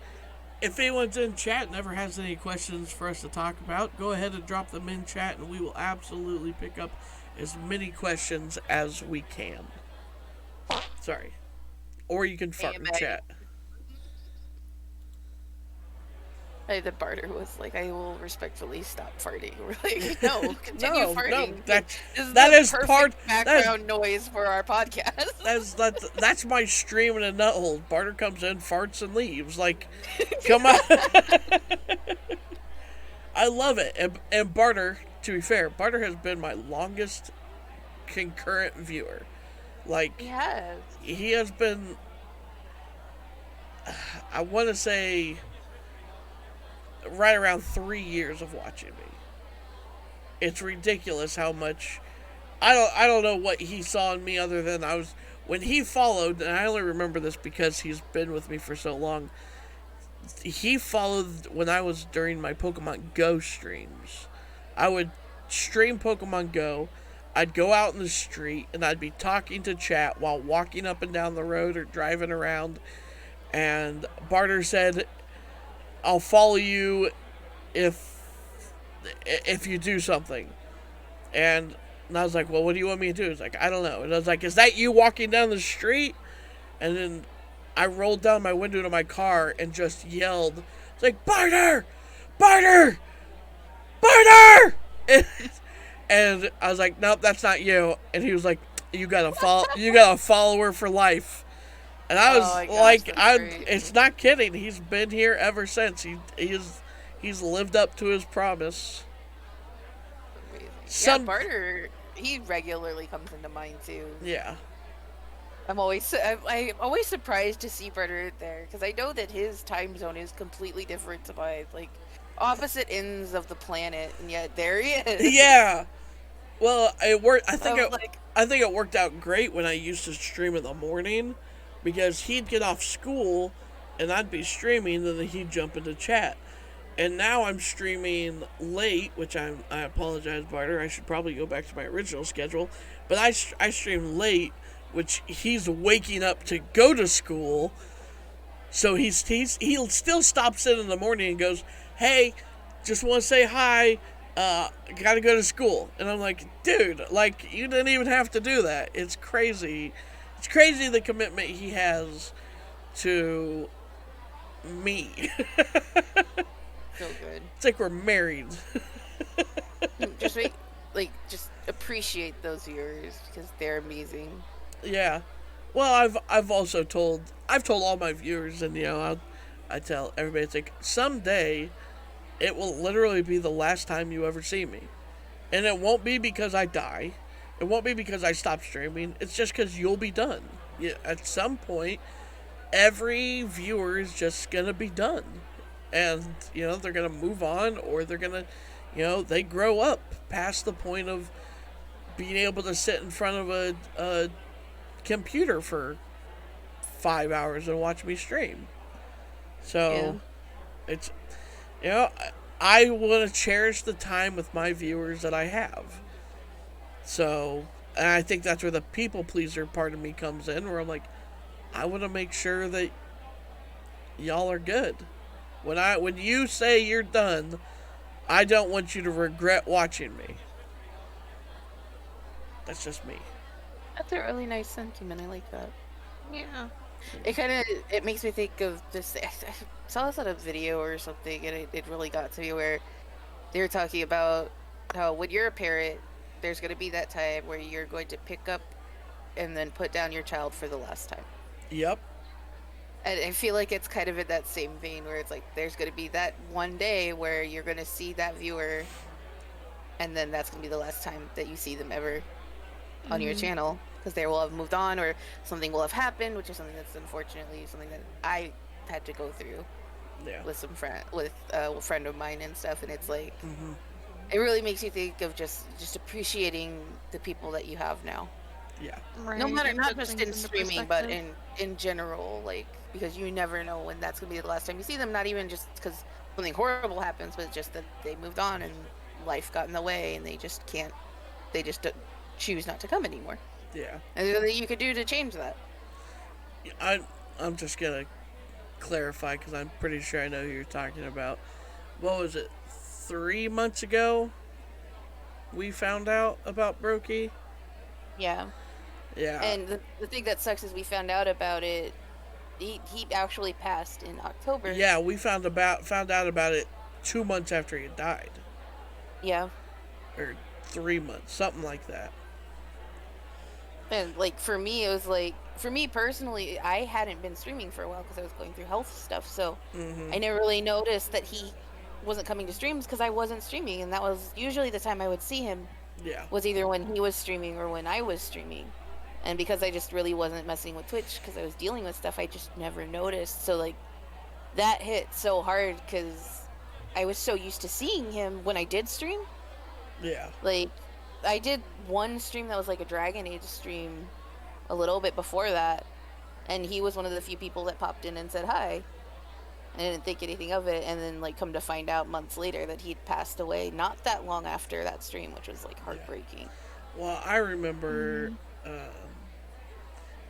if anyone's in chat and ever has any questions for us to talk about, go ahead and drop them in chat, and we will absolutely pick up as many questions as we can. Sorry. Or you can fart in chat. The barter was like, I will respectfully stop farting. We're like, no, continue farting. No, that is part background noise for our podcast. That's my stream in a nut hole. Barter comes in, farts, and leaves. Like, come on. I love it. And Barter, to be fair, Barter has been my longest concurrent viewer. Like, Yes. he has been, I want to say, right around 3 years of watching me. It's ridiculous how much. I don't know what he saw in me other than when he followed, and I only remember this because he's been with me for so long. He followed when I was during my Pokemon Go streams, I would stream Pokemon Go. I'd go out in the street and I'd be talking to chat while walking up and down the road or driving around. And Barter said, "I'll follow you if you do something." And I was like, "Well, what do you want me to do?" It's like, "I don't know." And I was like, "Is that you walking down the street?" And then I rolled down my window to my car and just yelled, "It's like, Barter! Barter! Barter!" And I was like, "Nope, that's not you." And he was like, "You got a follower for life." And I was Oh my gosh, like, that's great. it's not kidding. He's been here ever since. He's lived up to his promise. Amazing. Some Yeah, Barter, he regularly comes into mind too. yeah. I'm always surprised to see Barter there because I know that his time zone is completely different to mine, like opposite ends of the planet, and yet there he is. Yeah. Well, it worked. Like, I think it worked out great when I used to stream in the morning, because he'd get off school, and I'd be streaming, and then he'd jump into chat. And now I'm streaming late, which I apologize, Barter. I should probably go back to my original schedule, but I stream late, which he's waking up to go to school. So he'll still stops in the morning and goes, "Hey, just want to say hi. Gotta go to school." And I'm like, "Dude, like, you didn't even have to do that." It's crazy. It's crazy the commitment he has to me. so good. It's like we're married. Just just appreciate those viewers because they're amazing. Yeah. Well, I've told all my viewers, and I tell everybody, it's like, someday it will literally be the last time you ever see me, and it won't be because I die. It won't be because I stop streaming. It's just because you'll be done. Yeah, at some point, every viewer is just gonna be done, and they're gonna move on, or they're gonna, they grow up past the point of being able to sit in front of a computer for 5 hours and watch me stream. So it's I want to cherish the time with my viewers that I have. So, and I think that's where the people pleaser part of me comes in, where I'm like, I want to make sure that y'all are good. When you say you're done, I don't want you to regret watching me. That's just me. That's a really nice sentiment. I like that. Yeah. It makes me think of this. I saw this on a video or something, and it really got to me where they were talking about how when you're a parent, there's going to be that time where you're going to pick up and then put down your child for the last time. Yep. And I feel like it's kind of in that same vein where it's like there's going to be that one day where you're going to see that viewer, and then that's going to be the last time that you see them ever on your channel, because they will have moved on or something will have happened, which is something that's unfortunately something that I had to go through with a friend of mine and stuff. And it's like it really makes you think of just appreciating the people that you have now. Yeah. Right. No matter, and not put just things in into streaming, but perspective. in general, like, because you never know when that's gonna be the last time you see them. Not even just because something horrible happens, but just that they moved on and life got in the way, and they just can't. They just choose not to come anymore. Yeah. And there's nothing you could do to change that. I'm just gonna clarify, because I'm pretty sure I know who you're talking about. What was it? 3 months ago, we found out about Brokey. Yeah. Yeah. And the thing that sucks is we found out about it. He actually passed in October. Yeah, we found out about it 2 months after he died, Yeah. or 3 months, something like that. And like for me, it was like, for me personally, I hadn't been streaming for a while because I was going through health stuff. So I never really noticed that he wasn't coming to streams because I wasn't streaming, and that was usually the time I would see him. Yeah. Was either when he was streaming or when I was streaming. And because I just really wasn't messing with Twitch because I was dealing with stuff, I just never noticed. So like that hit so hard because I was so used to seeing him when I did stream. Yeah. Like I did one stream that was like a Dragon Age stream a little bit before that, and he was one of the few people that popped in and said hi. I didn't think anything of it, and then like come to find out months later that he'd passed away not that long after that stream, which was like heartbreaking. Well, I remember Mm.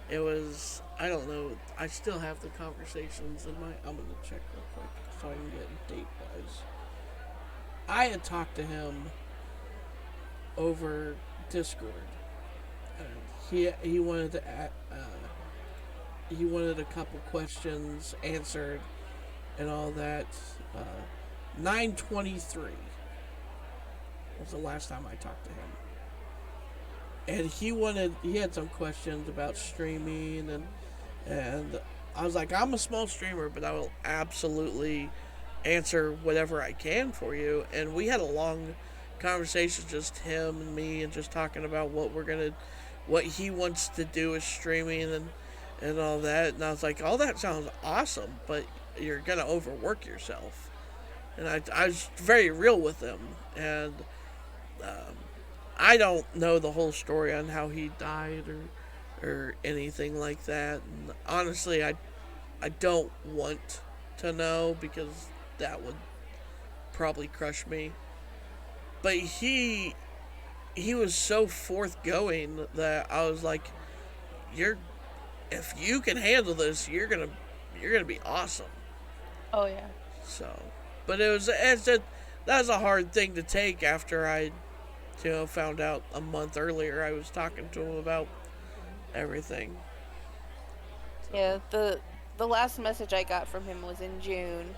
it was, I don't know, I still have the conversations in my, I'm going to check real quick so I can get date wise. I had talked to him over Discord. And he wanted to he wanted a couple questions answered and all that. 9/23 was the last time I talked to him. And he had some questions about streaming, and I was like, I'm a small streamer, but I will absolutely answer whatever I can for you. And we had a long conversation, just him and me, and just talking about what he wants to do with streaming and all that. And I was like, all that sounds awesome, but you're gonna overwork yourself. And I was very real with him, and I don't know the whole story on how he died or anything like that. And honestly, I don't want to know because that would probably crush me. But he was so forthgoing that I was like, if you can handle this, you're gonna be awesome. Oh yeah. So, but that was a hard thing to take after I found out a month earlier I was talking to him about everything. Yeah, the last message I got from him was in June,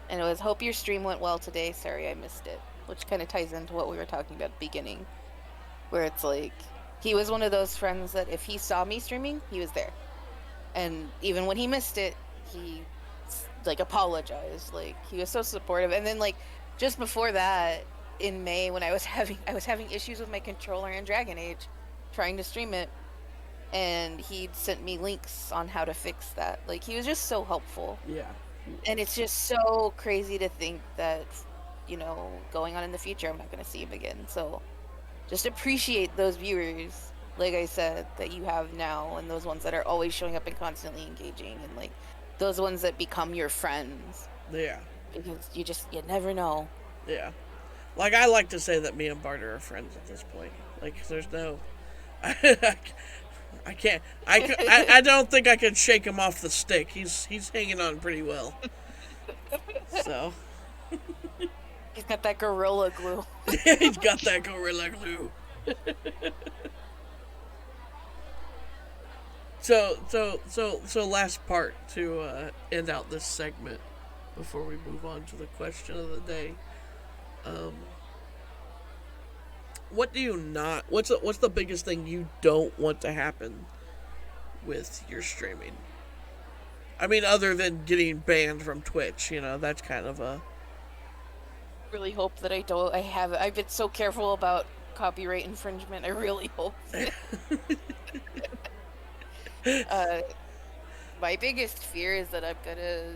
and it was, "Hope your stream went well today. Sorry I missed it," which kind of ties into what we were talking about at the beginning, where it's like he was one of those friends that if he saw me streaming, he was there, and even when he missed it, he like apologized. Like he was so supportive. And then like just before that, in May, when I was having issues with my controller in Dragon Age, trying to stream it, and he'd sent me links on how to fix that. Like he was just so helpful. Yeah. And it's just so crazy to think that, going on in the future, I'm not going to see him again. So just appreciate those viewers, like I said, that you have now, and those ones that are always showing up and constantly engaging, and like those ones that become your friends. Yeah. Because you never know. Yeah. Like, I like to say that me and Bart are friends at this point. Like, there's no... I can't... I don't think I can shake him off the stick. He's hanging on pretty well. So... He's got that gorilla glue. He's got that gorilla glue. So last part to end out this segment before we move on to the question of the day. What do you not? What's the biggest thing you don't want to happen with your streaming? I mean, other than getting banned from Twitch, that's kind of a. Really hope that I don't. I've been so careful about copyright infringement. I really hope. My biggest fear is that I'm gonna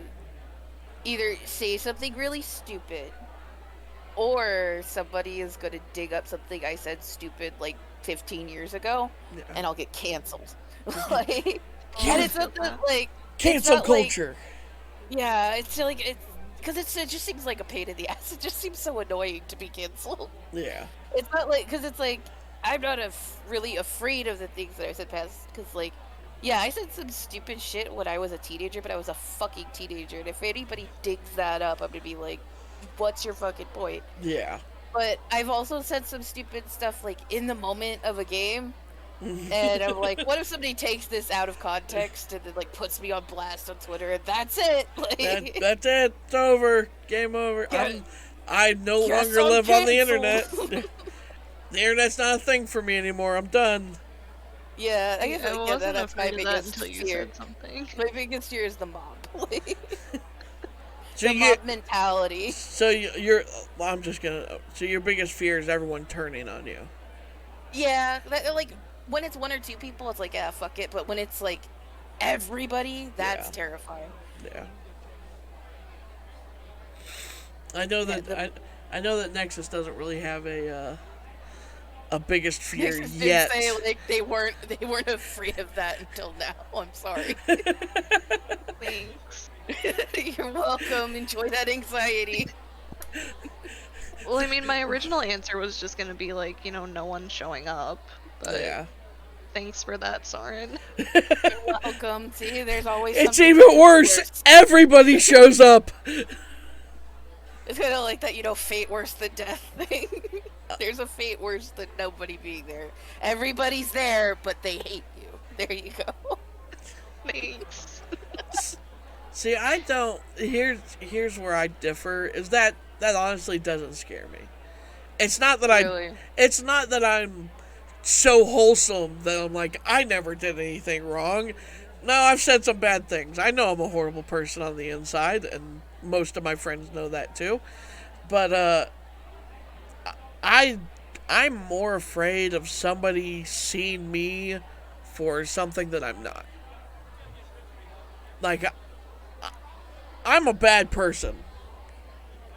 either say something really stupid, or somebody is gonna dig up something I said stupid like 15 years ago, and I'll get canceled. Like, and it's not that, like cancel culture. Yeah, it's like because it just seems like a pain in the ass. It just seems so annoying to be canceled. Yeah. It's not like, because it's like I'm not really afraid of the things that I said past, because like. Yeah, I said some stupid shit when I was a teenager, but I was a fucking teenager. And if anybody digs that up, I'm gonna be like, what's your fucking point? Yeah. But I've also said some stupid stuff, like, in the moment of a game. And I'm like, what if somebody takes this out of context and then, like, puts me on blast on Twitter, and that's it? Like, that's it. It's over. Game over. Yeah. I no longer I'm live on the canceled. internet. The internet's not a thing for me anymore. I'm done. Yeah, I guess that's my afraid of that biggest until you fear. said something. My biggest fear is the mob. Like, So the mob mentality. So I'm just gonna. So your biggest fear is everyone turning on you. Yeah, like when it's one or two people, it's like, yeah, fuck it. But when it's like everybody, that's terrifying. Yeah. I know that I know that Nexus doesn't really have a biggest fear Nexus didn't yet. say, like, they weren't afraid of that until now. I'm sorry. Thanks. You're welcome. Enjoy that anxiety. Well, I mean, my original answer was just gonna be like, no one showing up. But Yeah. thanks for that, Soren. You're welcome. See, there's always It's something even worse. Everybody shows up. It's kind of like that, fate worse than death thing. There's a fate worse than nobody being there. Everybody's there, but they hate you. There you go. Thanks. See, I don't. Here's where I differ. Is that honestly doesn't scare me. It's not that Really? It's not that I'm so wholesome that I'm like I never did anything wrong. No, I've said some bad things. I know I'm a horrible person on the inside, and most of my friends know that too. But I I'm more afraid of somebody seeing me for something that I'm not. Like I'm a bad person.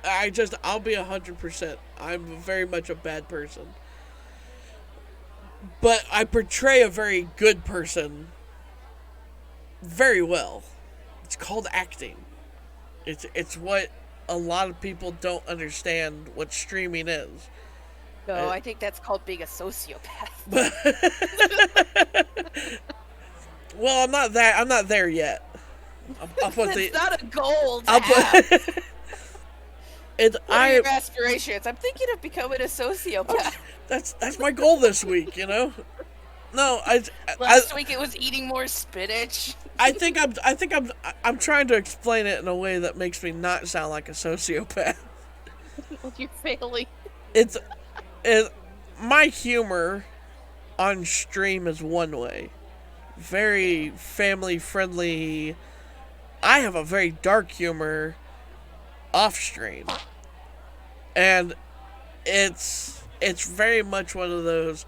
I'll be 100%. I'm very much a bad person. But I portray a very good person very well. It's called acting. It's what a lot of people don't understand what streaming is. No, I think that's called being a sociopath. Well, I'm not there yet. I'll put That's not a goal to I'll have. put it. What are your aspirations? I'm thinking of becoming a sociopath. That's my goal this week. No, Last week it was eating more spinach. I think I'm trying to explain it in a way that makes me not sound like a sociopath. Well, you're failing. It's my humor on stream is one way, very family friendly. I have a very dark humor off stream, and it's very much one of those.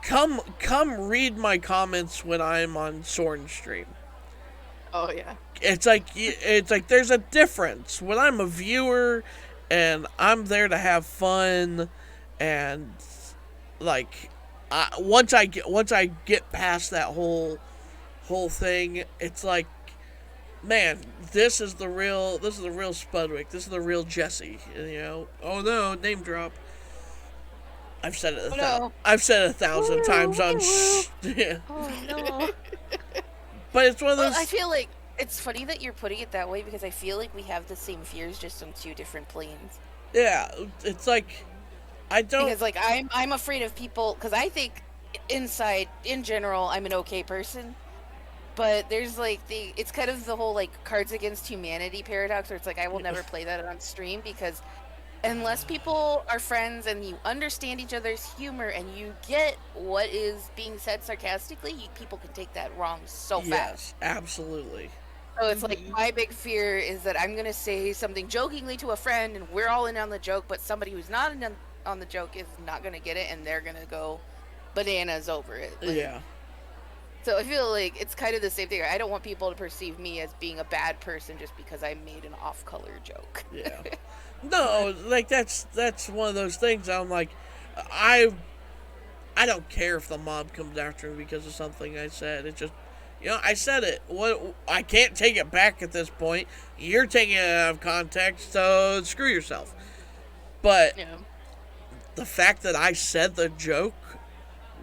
Come read my comments when I'm on Soren stream. Oh yeah. It's like there's a difference when I'm a viewer and I'm there to have fun, and like once I get past that whole thing, it's like, man, this is the real Spudwick. This is the real Jesse. Oh no, name drop. I've said it I've said it 1,000 times on. Yeah. Oh no. But it's one of those. Well, I feel like it's funny that you're putting it that way because I feel like we have the same fears, just on two different planes. Yeah, it's like I don't. Because like I'm afraid of people because I think inside in general I'm an okay person, but there's like it's kind of the whole like Cards Against Humanity paradox where it's like I will never play that on stream because unless people are friends and you understand each other's humor and you get what is being said sarcastically, people can take that wrong so fast. Yes, absolutely. So it's like my big fear is that I'm gonna say something jokingly to a friend and we're all in on the joke, but somebody who's not in on the joke is not gonna get it and they're gonna go bananas over it. Like, Yeah. So I feel like it's kind of the same thing. I don't want people to perceive me as being a bad person just because I made an off-color joke. Yeah. No, like that's one of those things. I'm like, I don't care if the mob comes after me because of something I said. It just, I said it. What I can't take it back at this point. You're taking it out of context, so screw yourself. But Yeah. the fact that I said the joke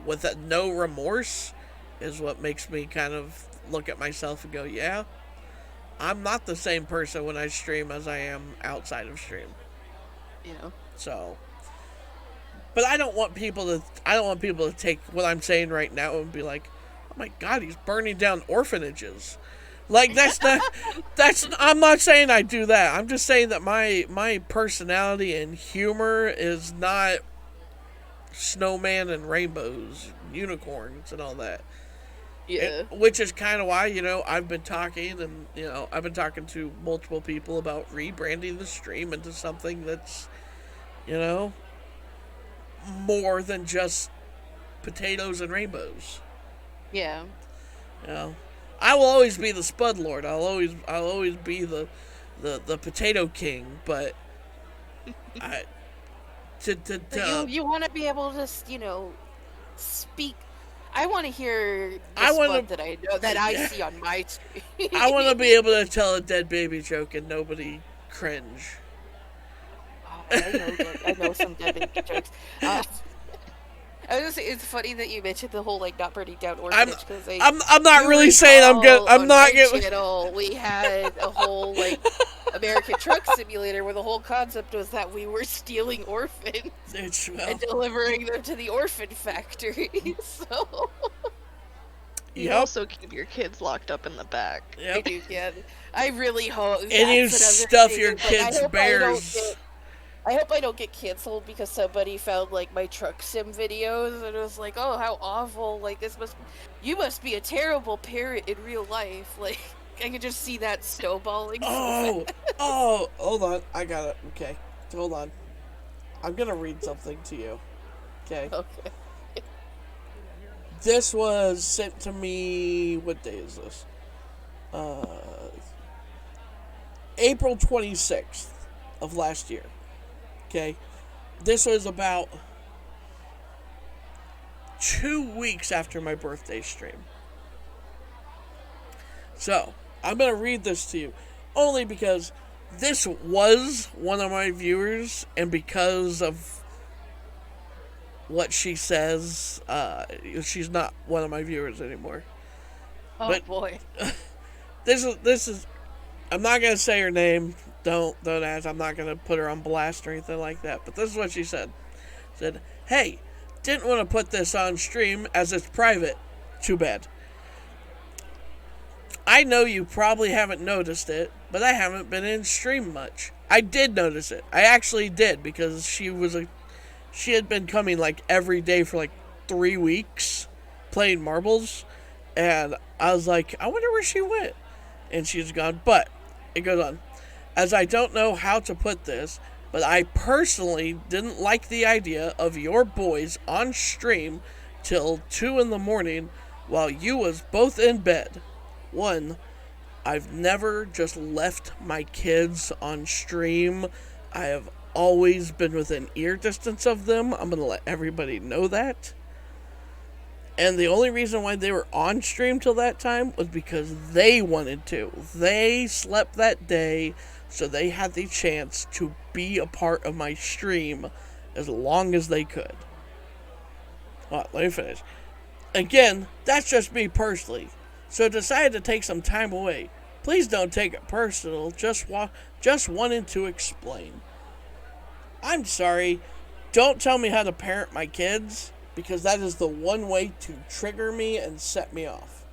with no remorse is what makes me kind of look at myself and go, yeah, I'm not the same person when I stream as I am outside of stream. Yeah. So, but I don't want people to take what I'm saying right now and be like, oh my god, he's burning down orphanages. Like that's I'm not saying I do that. I'm just saying that my personality and humor is not snowman and rainbows, unicorns and all that. Yeah. Which is kind of why, I've been talking and, I've been talking to multiple people about rebranding the stream into something that's, more than just potatoes and rainbows. Yeah. I will always be the Spud Lord. I'll always be the potato king, but you you want to be able to, speak. I want to hear the I wanna- spud that I know that I see on my stream. I want to be able to tell a dead baby joke and nobody cringe. I know some dead baby jokes. I was gonna say it's funny that you mentioned the whole like not burning down orphanage because I'm not really saying I'm good. I'm not getting. getting. We had a whole like American Truck Simulator where the whole concept was that we were stealing orphans and delivering them to the orphan factory. So you also keep your kids locked up in the back. Yep. I do, yeah. I really hope. And you stuff your kids' bears. I hope I don't get canceled because somebody found like my truck sim videos and it was like, oh, how awful! Like you must be a terrible parent in real life. Like I could just see that snowballing. Oh, hold on, I got it. Okay, hold on. I'm gonna read something to you. Okay. Okay. This was sent to me. What day is this? April 26th of last year. Okay, this was about 2 weeks after my birthday stream. So, I'm going to read this to you, only because this was one of my viewers, and because of what she says, she's not one of my viewers anymore. Oh, but boy. This is, I'm not going to say her name. Don't ask. I'm not gonna put her on blast or anything like that. But this is what she said. Said, "Hey, didn't want to put this on stream as it's private. Too bad. I know you probably haven't noticed it, but I haven't been in stream much. I did notice it. I actually did because she had been coming like every day for like 3 weeks, playing marbles, and I was like, I wonder where she went, and she's gone. But it goes on." As I don't know how to put this, but I personally didn't like the idea of your boys on stream till 2 in the morning while you was both in bed. 1, I've never just left my kids on stream. I have always been within ear distance of them. I'm going to let everybody know that. And the only reason why they were on stream till that time was because they wanted to. They slept that day, so they had the chance to be a part of my stream as long as they could. Well, let me finish. Again, that's just me personally. So I decided to take some time away. Please don't take it personal. Just wanted to explain. I'm sorry. Don't tell me how to parent my kids, because that is the one way to trigger me and set me off.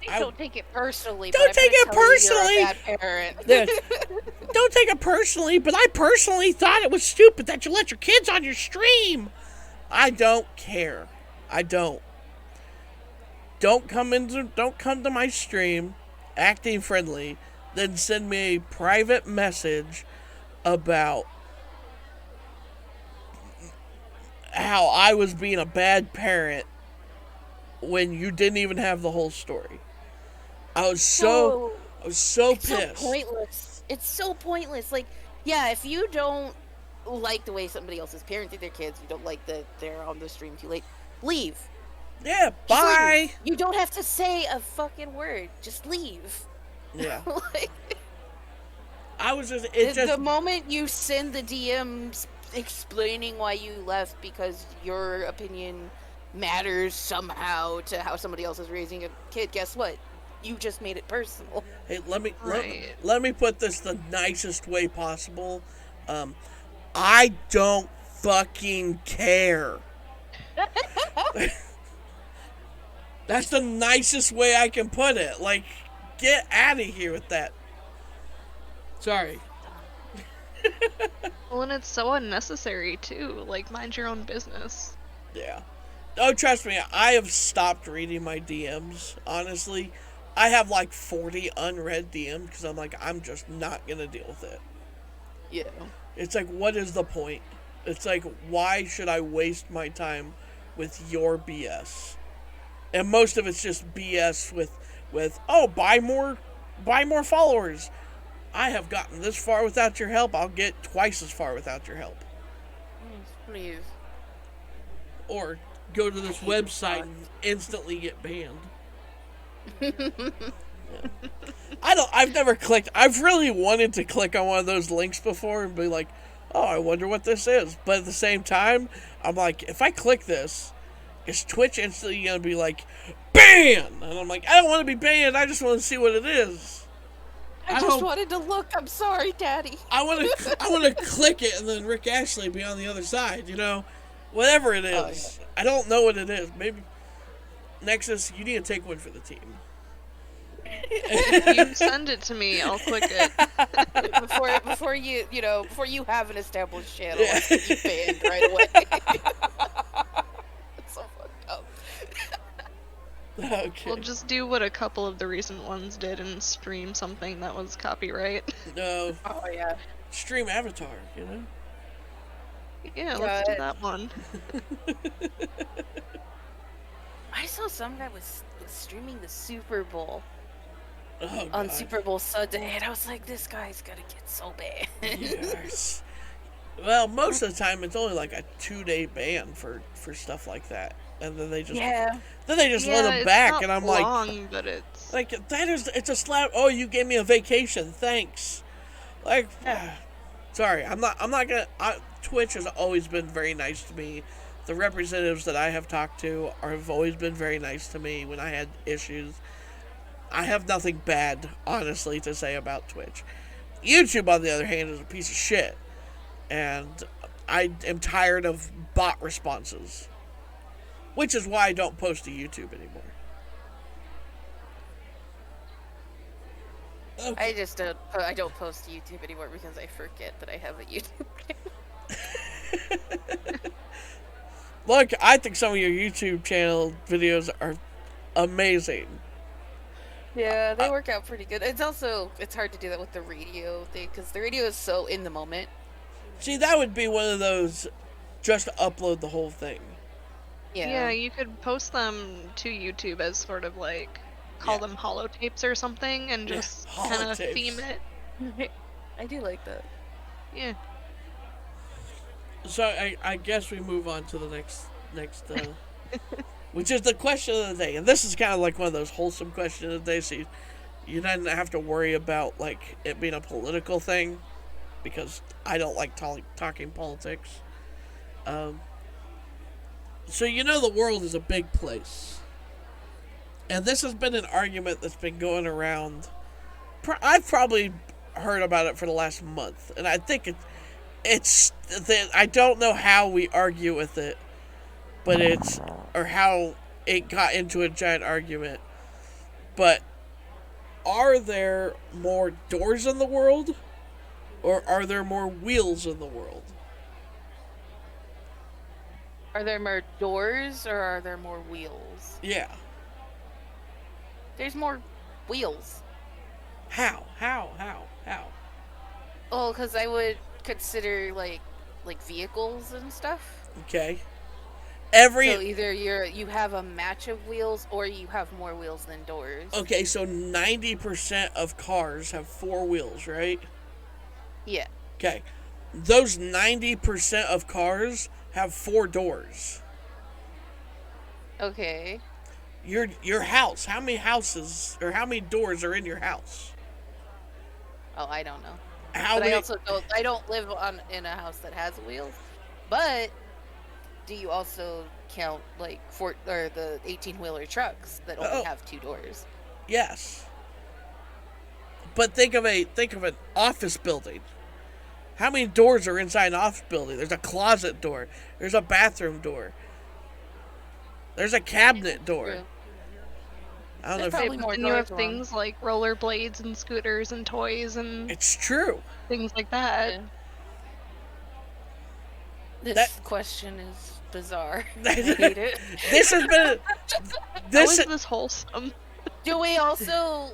Don't take it personally. Don't take it personally. You're a bad parent. Don't take it personally, but I personally thought it was stupid that you let your kids on your stream. I don't care. I don't. Don't come to my stream acting friendly, then send me a private message about how I was being a bad parent when you didn't even have the whole story. I was so pissed. So pointless. It's so pointless. Like, yeah, if you don't like the way somebody else is parenting their kids, you don't like that they're on the stream too late, leave. Yeah, bye. Leave. You don't have to say a fucking word. Just leave. Yeah. Like, I was just the moment you send the DMs explaining why you left because your opinion matters somehow to how somebody else is raising a kid, guess what? You just made it personal. Hey, let me put this the nicest way possible. I don't fucking care. That's the nicest way I can put it. Like, get out of here with that. Sorry. Well, and it's so unnecessary too. Like, mind your own business. Yeah. Oh, trust me, I have stopped reading my DMs, honestly. I have like 40 unread DMs because I'm like, I'm just not going to deal with it. Yeah. It's like, what is the point? It's like, why should I waste my time with your BS? And most of it's just BS with oh, buy more followers. I have gotten this far without your help. I'll get twice as far without your help. Please. Or go to this hate website bots. and instantly get banned. I've never clicked. I've really wanted to click on one of those links before and be like, oh, I wonder what this is. But at the same time, I'm like, if I click this, is Twitch instantly going to be like, ban? And I'm like, I don't want to be banned. I just want to see what it is. I just wanted to look. I'm sorry, Daddy. I want to click it and then Rick Ashley be on the other side, whatever it is. Oh, yeah. I don't know what it is. Maybe Nexus, you need to take one for the team. You send it to me, I'll click it. before you have an established channel, Yeah. let's get you banned right away. It's so fucked up. Okay. We'll just do what a couple of the recent ones did and stream something that was copyright. No, Oh yeah. stream Avatar, Yeah, let's do that one. I saw some guy was streaming the Super Bowl Oh, on God. Super Bowl Sunday, and I was like, this guy's gonna get so bad. Yes. Well, most of the time it's only like a 2-day ban for stuff like that, and then they just Yeah. let them it's back, not and I'm long, but it's like it's a slap. Oh, you gave me a vacation, thanks. Like, sorry, I'm not gonna. Twitch has always been very nice to me. The representatives that I have talked to have always been very nice to me when I had issues. I have nothing bad, honestly, to say about Twitch. YouTube, on the other hand, is a piece of shit. And I am tired of bot responses. Which is why I don't post to YouTube anymore. Okay. I don't post to YouTube anymore because I forget that I have a YouTube channel. Look, I think some of your YouTube channel videos are amazing. Yeah, they work out pretty good. It's hard to do that with the radio thing because the radio is so in the moment. See, that would be one of those just upload the whole thing. yeah, you could post them to YouTube as sort of like call them holotapes or something and just kind of holotapes. theme it. I do like that. Yeah. So I guess we move on to the next which is the question of the day. And this is kind of like one of those wholesome questions of the day, so you didn't have to worry about like it being a political thing, because I don't like talking politics. So the world is a big place. And this has been an argument that's been going around. I've probably heard about it for the last month, and I think I don't know how we argue with it, but or how it got into a giant argument. But are there more doors in the world, or are there more wheels in the world? Are there more doors or are there more wheels? Yeah. There's more wheels. How? Oh, because I would consider like vehicles and stuff. Okay. So either you have a match of wheels or you have more wheels than doors. Okay, so 90% of cars have 4 wheels, right? Yeah. Okay. Those 90% of cars have 4 doors. Okay. Your house, how many houses or how many doors are in your house? Oh, I don't know. How But many? I don't live in a house that has wheels. But do you also count like the 18-wheeler trucks that only have 2 doors? Yes. But think of an office building. How many doors are inside an office building? There's a closet door. There's a bathroom door. There's a cabinet door. True. I don't know There's if probably But more then you have doors things like rollerblades and scooters and toys and it's true. things like that. Yeah. This That- question is bizarre. I hate it. This has been How is this wholesome? Do we also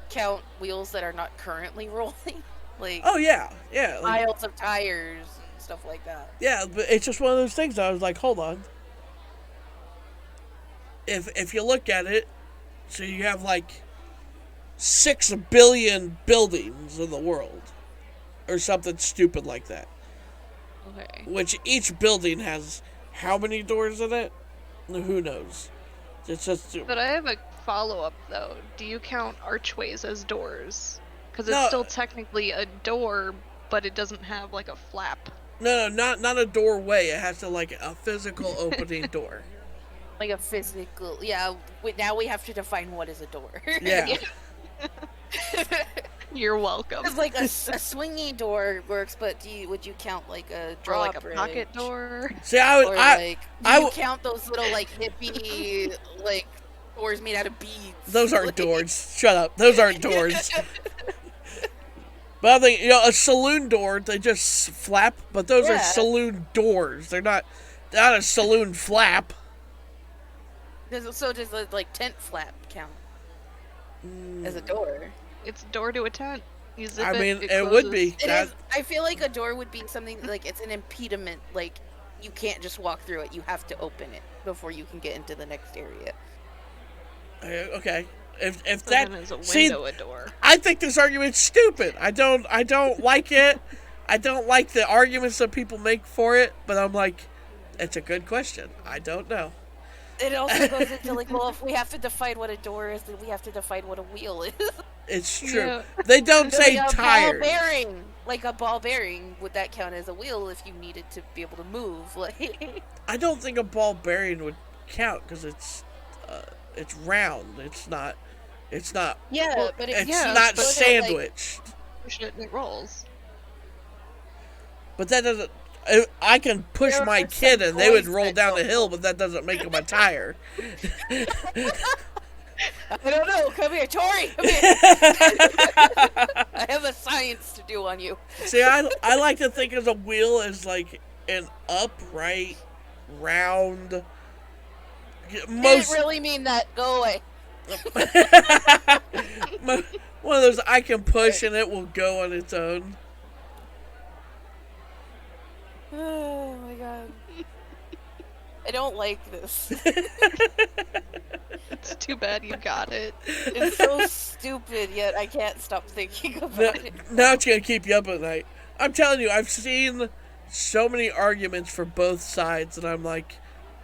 count wheels that are not currently rolling? Like Oh yeah. Yeah. piles of tires and stuff like that. Yeah, but it's just one of those things. I was like, hold on. If you look at it, so you have like 6 billion buildings in the world, or something stupid like that. Okay. Which each building has how many doors in it? Who knows? It's just But I have a follow-up though. Do you count archways as doors? Because it's No. still technically a door, but it doesn't have like a flap. no, not a doorway. It has to like a physical opening door. Like a physical, yeah. Now we have to define what is a door. Yeah. You're welcome. It's like a swingy door works, but would you count like a Or drop like a pocket door. See, I would. Or I like, I do you would- count those little like hippie like doors made out of beads? those aren't Like- doors. Shut up. Those aren't doors. But I think a saloon door. They just flap. But those are Yeah. saloon doors. They're not a saloon flap. So does the like tent flap count as a door? It's a door to a tent. You zip I mean, it it would closes. be. It That- is. I feel like a door would be something like it's an impediment. Like you can't just walk through it. You have to open it before you can get into the next area. Okay. If So that then is a see, window a door? I think this argument's stupid. I don't like it. I don't like the arguments that people make for it. But I'm like, it's a good question. I don't know. It also goes into like, well, if we have to define what a door is, then we have to define what a wheel is. It's true. Yeah. They don't say Like a tires. ball bearing, like a ball bearing, would that count as a wheel if you needed to be able to move? Like, I don't think a ball bearing would count because it's round. It's not. yeah, Well, but It's if you not put it, like- sandwiched. Push it and it rolls. But that doesn't. I can push There my are kid some and they would toys roll that down the don't hill, but that doesn't make them a tire. I don't know. Come here, Tori. Come here. I have a science to do on you. See, I like to think of a wheel as like an upright, round. Didn't really mean that. Go away. One of those I can push and it will go on its own. Oh my god. I don't like this. It's too bad you got it. It's so stupid, yet I can't stop thinking Now, about it. now it's gonna keep you up at night. I'm telling you, I've seen so many arguments for both sides, and I'm like,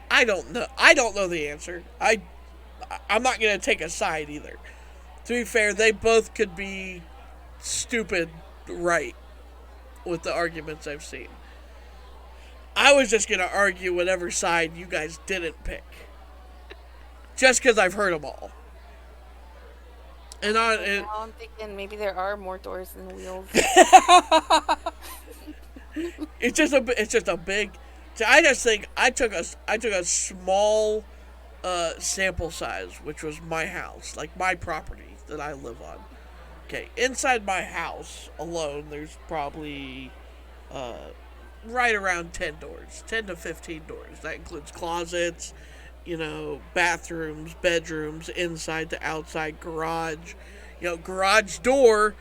I don't know. I don't know the answer. I'm not gonna take a side either. To be fair, they both could be stupid, right? With the arguments I've seen. I was just gonna argue whatever side you guys didn't pick, just because I've heard them all. And Now I'm thinking maybe there are more doors than wheels. it's just a big. So I just think I took a small sample size, which was my house, like my property that I live on. Okay, inside my house alone, there's probably right around 10 doors, 10 to 15 doors. That includes closets, bathrooms, bedrooms, inside to outside, garage. Garage door,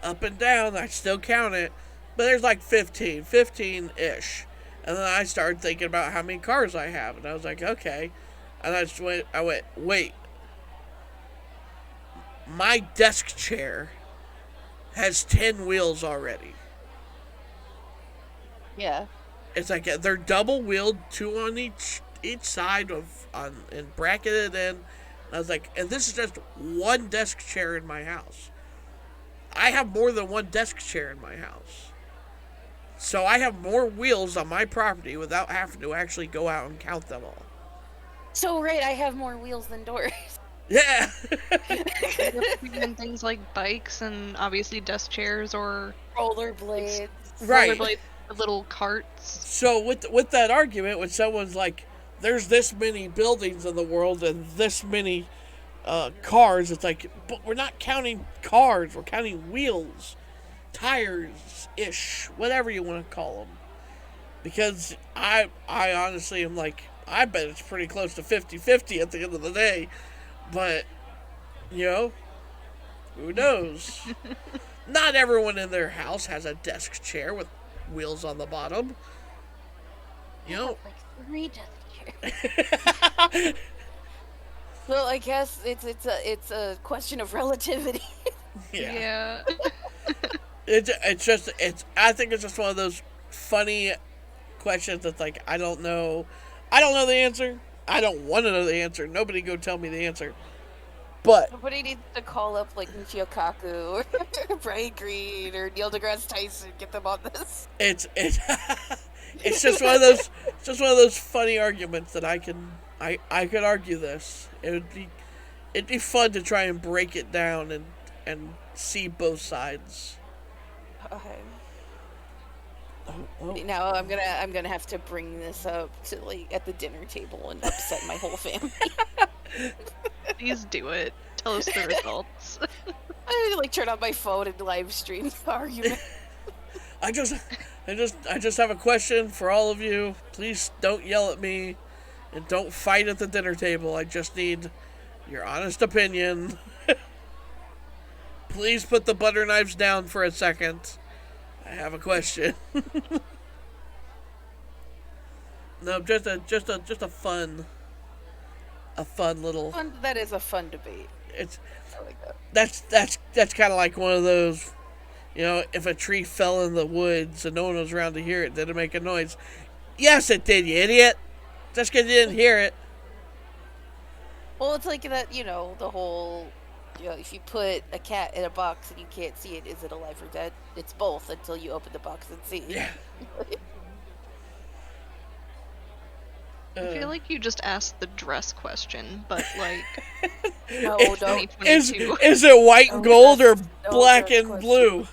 up and down, I still count it. But there's like 15-ish. And then I started thinking about how many cars I have. And I was like, okay. And I went, wait. My desk chair has 10 wheels already. Yeah. It's like they're double wheeled, 2 on each side and bracketed in. And I was like, and this is just one desk chair in my house. I have more than one desk chair in my house. So I have more wheels on my property without having to actually go out and count them all. So right, I have more wheels than doors. Yeah. Even things like bikes and obviously desk chairs or Rollerblades. Right. rollerblades, little carts. So with that argument, when someone's like, there's this many buildings in the world and this many cars, it's like, but we're not counting cars, we're counting wheels, tires-ish, whatever you want to call them. Because I honestly am like, I bet it's pretty close to 50-50 at the end of the day. But, who knows? Not everyone in their house has a desk chair with wheels on the bottom. Like 3 desk chairs. Well, I guess it's a question of relativity. Yeah. Yeah. I think it's just one of those funny questions that's like, I don't know. I don't know the answer. I don't want to know the answer. Nobody go tell me the answer. But Nobody needs to call up like Michio Kaku or Brian Green or Neil deGrasse Tyson. Get them on this. it's just one of those funny arguments that I could argue this. It'd be fun to try and break it down and see both sides. Okay. Oh. Now I'm gonna have to bring this up to like at the dinner table and upset my whole family. Please do it. Tell us the results. I like turn on my phone and live stream the argument. I just have a question for all of you. Please don't yell at me and don't fight at the dinner table. I just need your honest opinion. Please put the butter knives down for a second. I have a question. No, just a fun little. That is a fun debate. It's I like that. that's kind of like one of those, if a tree fell in the woods and no one was around to hear it, did it make a noise? Yes, it did, you idiot. Just because you didn't hear it. Well, it's like that, the whole, if you put a cat in a box and you can't see it, is it alive or dead? It's both until you open the box and see. Yeah. I feel like you just asked the dress question, but like No, Is 2022. it white and gold or No black dress and question. blue?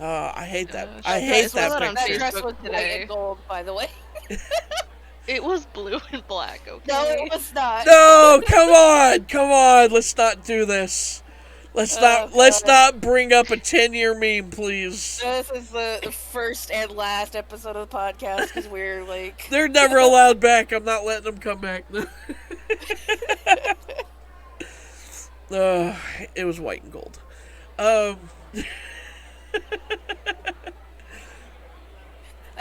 I hate that. I hate I saw that that on That picture. dress Facebook was white today. and gold, by the way. It was blue and black, okay? No, it was not. No, come on. Let's not do this. Let's not bring up a 10-year meme, please. This is the first and last episode of the podcast because we're like. They're never allowed back. I'm not letting them come back. It was white and gold. I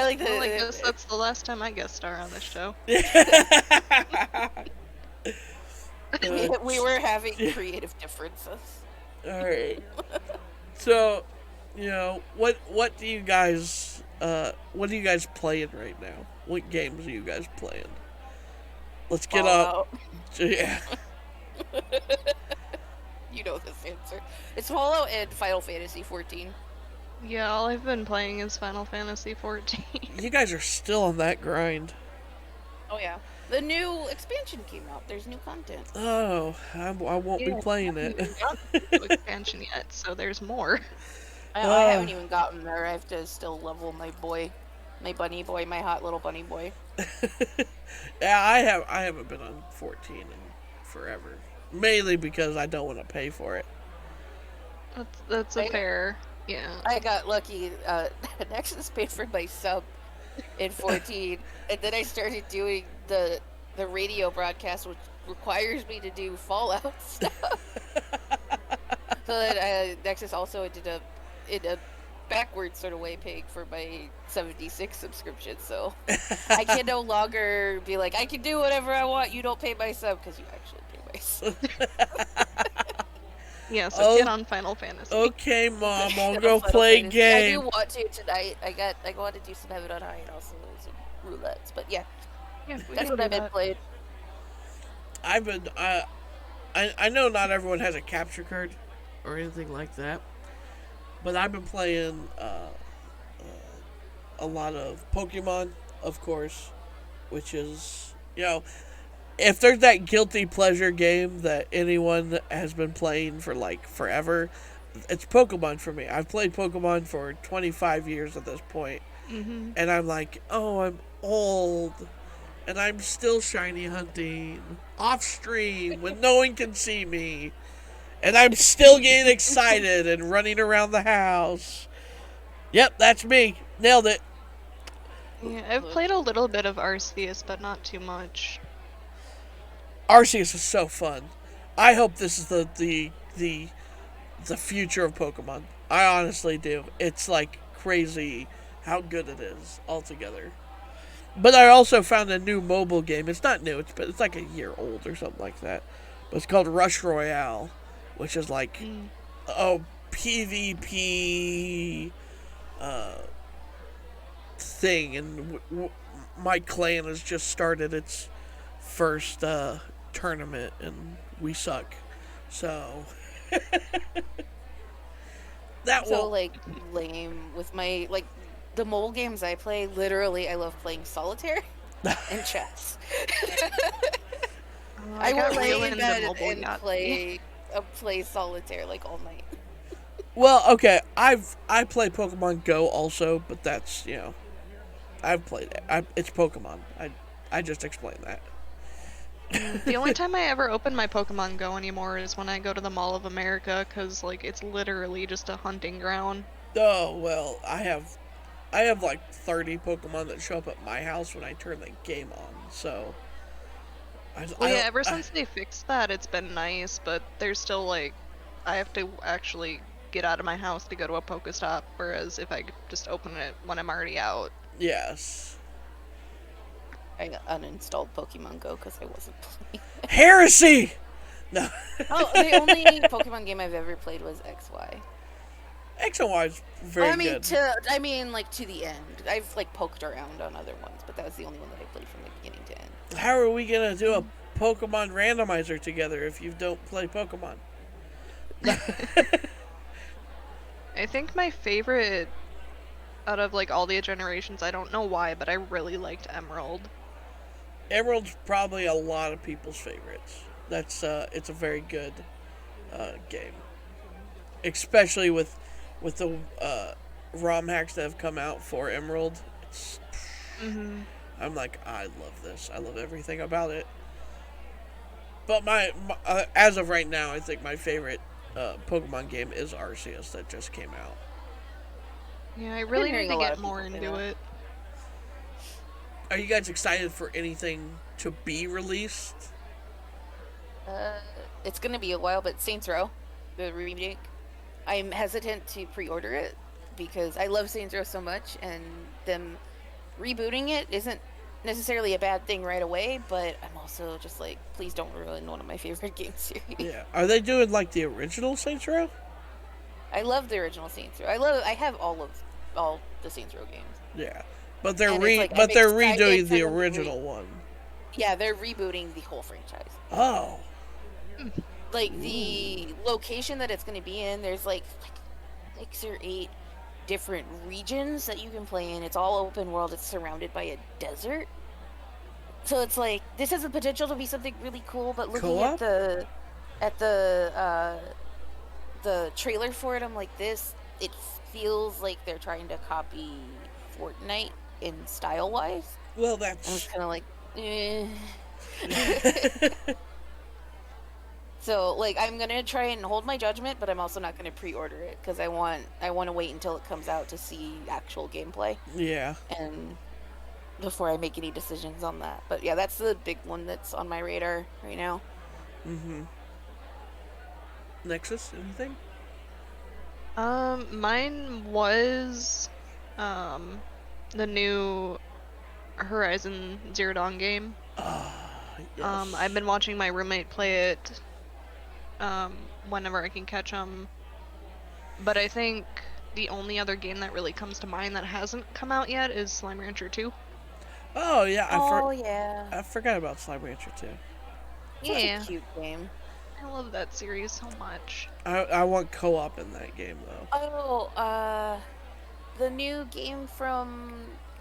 like Well, I the. guess that's the last time I guest star on this show. We were having creative differences. All right. So, what do you guys playing right now? What games are you guys playing? Let's get up. Fallout. Yeah. You know this answer. It's Fallout and Final Fantasy 14. Yeah, all I've been playing is Final Fantasy 14. You guys are still on that grind. Oh yeah. The new expansion came out. There's new content. Oh, I won't be playing I it. haven't gotten to expansion yet, so there's more. I haven't even gotten there. I have to still level my boy, my bunny boy, my hot little bunny boy. Yeah, I haven't been on 14 in forever. Mainly because I don't want to pay for it. That's a fair, yeah. I got lucky. Nexus paid for my sub in 14, and then I started doing the radio broadcast, which requires me to do Fallout stuff. So then Nexus also did a backwards sort of way paying for my 76 subscription. So I can no longer be like, I can do whatever I want. You don't pay my sub because you actually pay my sub. Yeah, so get on Final Fantasy. Okay, Mom, I'll Final go play Fantasy. game. I do want to tonight. I want to do some Heaven on High and also some roulettes. But yeah, Yeah, we that's can what do I've been that. playing. I've been I know not everyone has a capture card or anything like that, but I've been playing a lot of Pokemon, of course, which is, if there's that guilty pleasure game that anyone has been playing for like forever, it's Pokemon for me. I've played Pokemon for 25 years at this point, Mm-hmm. and I'm like, oh, I'm old, and I'm still shiny hunting off stream when no one can see me, and I'm still getting excited and running around the house. Yep, that's me. Nailed it. Yeah, I've played a little bit of Arceus, but not too much. Arceus is so fun. I hope this is the future of Pokemon. I honestly do. It's like crazy how good it is altogether. But I also found a new mobile game. It's not new. It's like a year old or something like that. But it's called Rush Royale, which is like PvP thing, and my clan has just started its first tournament, and we suck. So that So will. like lame with my like the mole games I play. Literally, I love playing solitaire and chess. I will got lay real in into bed mobile and Yahtzee. play solitaire like all night. Well, okay, I play Pokemon Go also, but that's I've played it. It's Pokemon. I just explained that. The only time I ever open my Pokemon Go anymore is when I go to the Mall of America, because, like, it's literally just a hunting ground. Oh well, I have like 30 Pokemon that show up at my house when I turn the game on. So Well, I yeah, don't. ever since they fixed that, it's been nice, but there's still, like, I have to actually get out of my house to go to a Pokestop, whereas if I could just open it when I'm already out. Yes. I uninstalled Pokemon Go because I wasn't playing. Heresy. No. Oh, the only Pokemon game I've ever played was XY. X and Y is very good. Like to the end. I've like poked around on other ones, but that was the only one that I played from the beginning to end. How are we gonna do a Pokemon randomizer together if you don't play Pokemon? I think my favorite out of, like, all the generations, I don't know why, but I really liked Emerald. Emerald's probably a lot of people's favorites. It's a very good game, especially with the ROM hacks that have come out for Emerald. I'm like, I love this. I love everything about it. But my as of right now, I think my favorite Pokemon game is Arceus that just came out. Yeah, I really hearing need a to lot get of more people say into that. it. Are you guys excited for anything to be released? It's gonna be a while, but Saints Row, the remake, I'm hesitant to pre-order it because I love Saints Row so much, and them rebooting it isn't necessarily a bad thing right away. But I'm also just like, please don't ruin one of my favorite game series. Yeah. Are they doing like the original Saints Row? I love the original Saints Row. I have all the Saints Row games. Yeah. But they're And it's like, I'm they're excited redoing for the them to original one. Yeah, they're rebooting the whole franchise. Oh. Like the location that it's going to be in, there's like 6 or 8 different regions that you can play in. It's all open world. It's surrounded by a desert. So it's like this has the potential to be something really cool. But looking Co-op? at the trailer for it, I'm like, it feels like they're trying to copy Fortnite in style wise. Well, I'm that's just kind of like, eh. So, like, I'm gonna try and hold my judgment, but I'm also not gonna pre-order it because I want to wait until it comes out to see actual gameplay yeah. and before I make any decisions on that. But yeah, that's the big one that's on my radar right now. Nexus, anything? Mine was, the new Horizon Zero Dawn game. Yes. I've been watching my roommate play it, whenever I can catch him. But I think the only other game that really comes to mind that hasn't come out yet is Slime Rancher 2. Oh yeah, Yeah, I forgot about Slime Rancher too. such Yeah, a cute game. I love that series so much. I want co-op in that game though. Oh, the new game from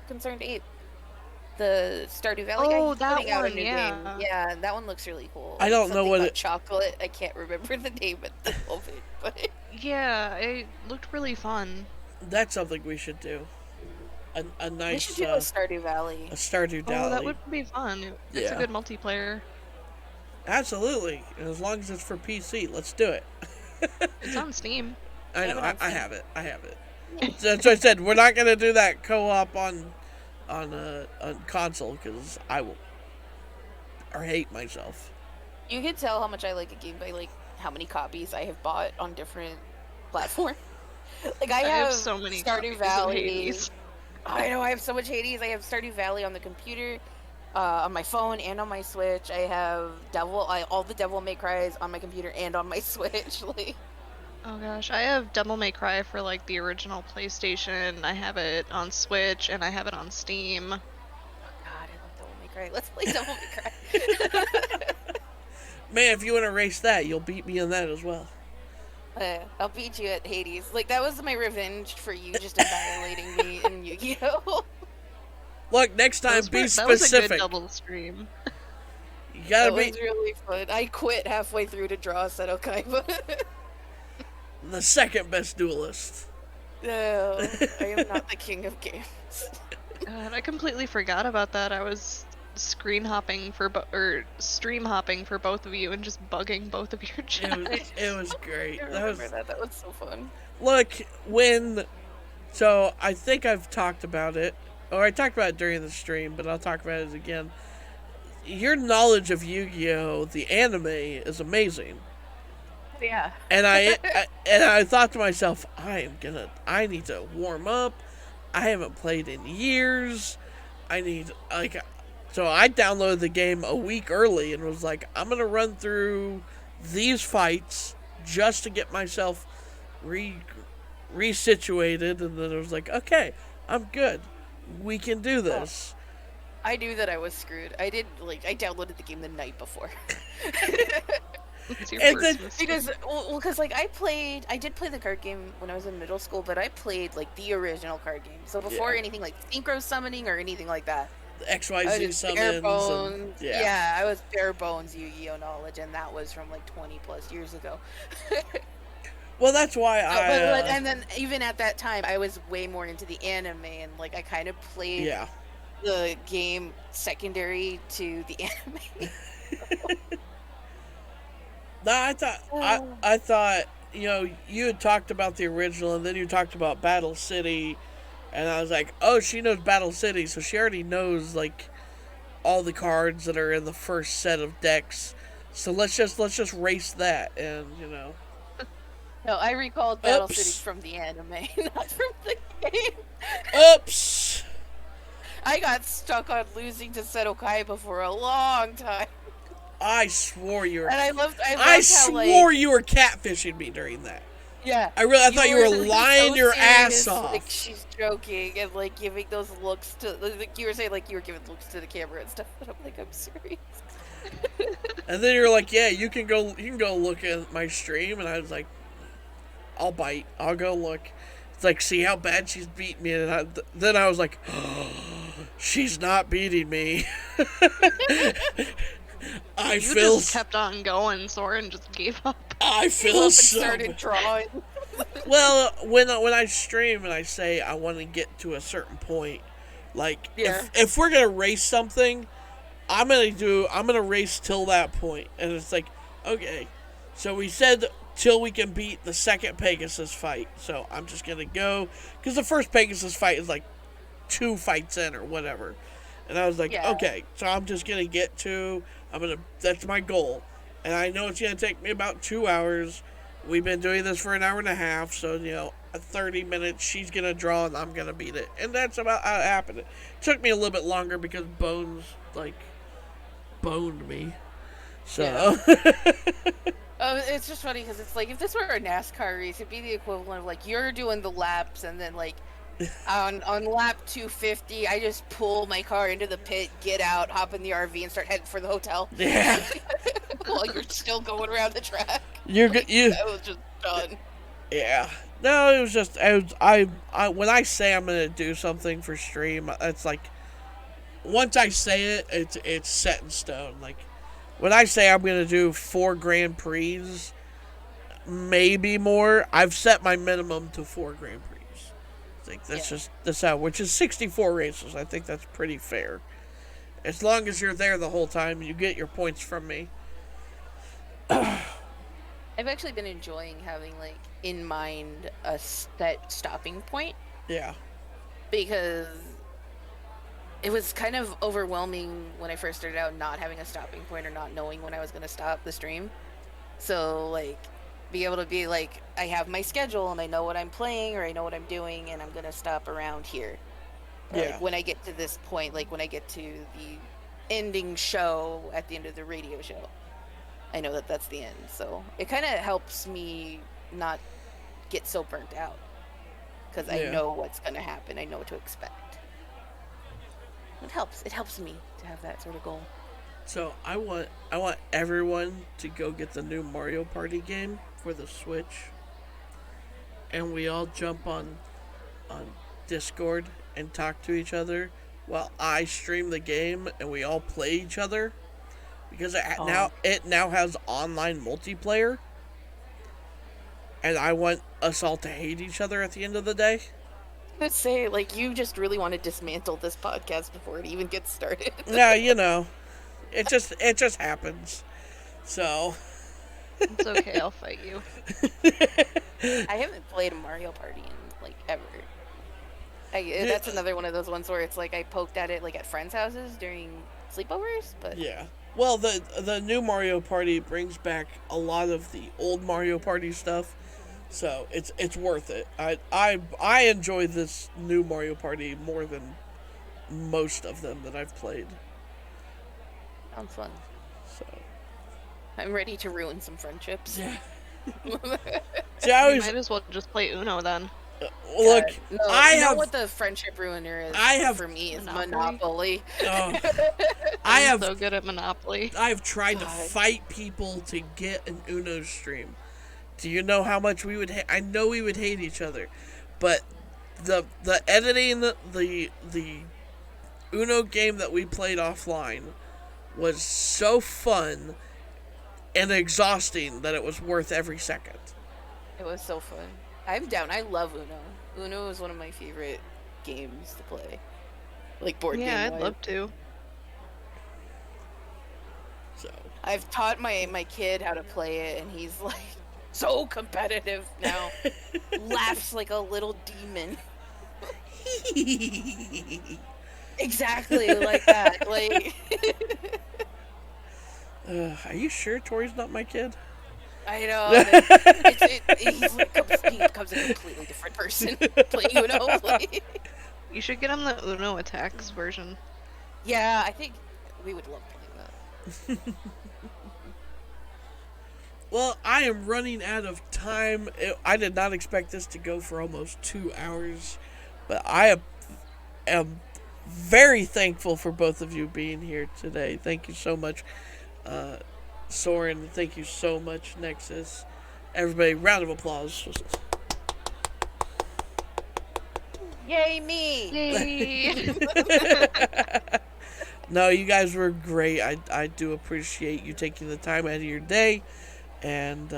Concerned Ape, the Stardew Valley guy. Oh, He's that putting out a one, new yeah. game. Yeah, that one looks really cool. I don't know Something what about it- chocolate. I can't remember the name at the moment, but Yeah, it looked really fun. That's something we should do. A we nice should do a Stardew Valley. a Stardew Valley. Oh, that would be fun. It's a Yeah. good multiplayer. Absolutely, and as long as it's for PC, let's do it. It's on Steam. I know, have it on I Steam. have it. I have it. That's what I said. We're not gonna do that co-op on console because I will or hate myself. You can tell how much I like a game by like how many copies I have bought on different platforms. Like I have have so many Stardew copies of Valley. Hades. I know I have so much Hades. I have Stardew Valley on the computer, on my phone, and on my Switch. I have all the Devil May Cries on my computer and on my Switch. Like, Oh gosh, I have Devil May Cry for like the original PlayStation. I have it on Switch and I have it on Steam. God, I love Devil May Cry. Let's play Devil May Cry. Man, if you want to race that, you'll beat me in that as well. I'll beat you at Hades. Like, that was my revenge for you just annihilating me in Yu-Gi-Oh! Look, next time, be That was a specific. good double stream. You gotta That be was really fun. I quit halfway through to draw Seto Kaiba. the second best duelist. No, I am not the king of games. God, I completely forgot about that. I was screen hopping for stream hopping for both of you and just bugging both of your chats. It was great. I remember that. That was so fun. Look, so I think I've talked about it, or I talked about it during the stream, but I'll talk about it again. Your knowledge of Yu-Gi-Oh, the anime, is amazing. Yeah. And I thought to myself, I need to warm up. I haven't played in years. So I downloaded the game a week early and was like, I'm gonna run through these fights just to get myself resituated, and then it was like, okay, I'm good. We can do this. I knew that I was screwed. I downloaded the game the night before. It's your And first then- mistake. Because I did play the card game when I was in middle school, but I played like the original card game. So before Yeah. anything like synchro summoning or anything like that, The I XYZ was bare bones. summons. Yeah. I was bare bones Yu-Gi-Oh knowledge, and that was from like 20 plus years ago. Well, that's why And then even at that time, I was way more into the anime, and like I kind of played yeah. the game secondary to the anime. No, I thought you had talked about the original, and then you talked about Battle City, and I was like, oh, she knows Battle City, so she already knows like all the cards that are in the first set of decks. So let's just race that, and No, I recalled Battle Oops. City from the anime, not from the game. Oops. I got stuck on losing to Seto Kaiba for a long time, I swore you were. and I loved I how swore you were catfishing me during that. yeah. I thought you were like, lying so your ass serious, off. Like she's joking and like giving those looks to, like you were saying, like you were giving looks to the camera and stuff. And I'm like, I'm serious. And then you're like, yeah, you can go look at my stream, and I was like, I'll bite. I'll go look. It's like, see how bad she's beating me, and then I was like, oh, she's not beating me. You just kept on going. Soren just gave up. I Up feel and so. started drawing. Well, when I stream and I say I want to get to a certain point, like Yeah. if we're gonna race something, I'm gonna race till that point, and it's like, okay, so we said till we can beat the second Pegasus fight, so I'm just gonna go because the first Pegasus fight is like 2 fights in or whatever, and I was like, Yeah. okay, so I'm just gonna that's my goal, and I know it's gonna take me about 2 hours. We've been doing this for an hour and a half, so 30 minutes. She's gonna draw, and I'm gonna beat it, and that's about how it happened. It took me a little bit longer because Bones boned me. So Oh, it's just funny because it's like if this were a NASCAR race, it'd be the equivalent of like you're doing the laps, and then like on lap 250, I just pull my car into the pit, get out, hop in the RV, and start heading for the hotel. yeah, While you're still going around the track. you That was just done. yeah. No, it was just I when I say I'm gonna do something for stream, it's like once I say it, it's set in stone. Like when I say I'm gonna do 4 Grand Prix, maybe more. I've set my minimum to 4 Grand Prix. I think that's how, which is 64 races. I think that's pretty fair. As long as you're there the whole time, you get your points from me. I've actually been enjoying having like in mind a set stopping point Yeah. because it was kind of overwhelming when I first started out not having a stopping point or not knowing when I was going to stop the stream. So like be able to be like I have my schedule and I know what I'm playing or I know what I'm doing and I'm going to stop around here. Or, Yeah. like, when I get to this point, like when I get to the ending show at the end of the radio show, I know that that's the end. So it kind of helps me not get so burnt out because I Yeah. know what's gonna happen. I know what to expect. It helps. It helps me to have that sort of goal. So I want everyone to go get the new Mario Party game for the Switch, and we all jump on Discord and talk to each other while I stream the game and we all play each other because it now has online multiplayer, and I want us all to hate each other at the end of the day. I would say, like, you just really want to dismantle this podcast before it even gets started. Yeah, you know, it just happens. So It's okay, I'll fight you. I haven't played a Mario Party in, like, ever. That's another one of those ones where it's like I poked at it, like, at friends' houses during sleepovers, but... yeah. Well, the new Mario Party brings back a lot of the old Mario Party stuff, so it's worth it. I enjoy this new Mario Party more than most of them that I've played. Sounds fun. So I'm ready to ruin some friendships. yeah. See, I You always might as well just play Uno then. look. No, I you know have what the friendship ruiner is I have- for me is Monopoly? Monopoly. I I'm have so good at Monopoly. I've tried to God. fight people to get an Uno stream. Do you know how much we would? I know we would hate each other, but the editing the Uno game that we played offline was so fun and exhausting that it was worth every second. It was so fun. I'm down. I love Uno. Uno is one of my favorite games to play. Like board game. Yeah, I'd love to. So I've taught my kid how to play it, and he's like so competitive now. Laughs like a little demon. Exactly like that. Like are you sure Tori's not my kid? I know. He becomes a completely different person playing Uno. Like, You should get him the Uno Attacks version. yeah, I think we would love playing that. Well, I am running out of time. I did not expect this to go for almost 2 hours, but I am very thankful for both of you being here today. Thank you so much, Soren. Thank you so much, Nexus. Everybody, round of applause. Yay me! Yay! No, you guys were great. I do appreciate you taking the time out of your day and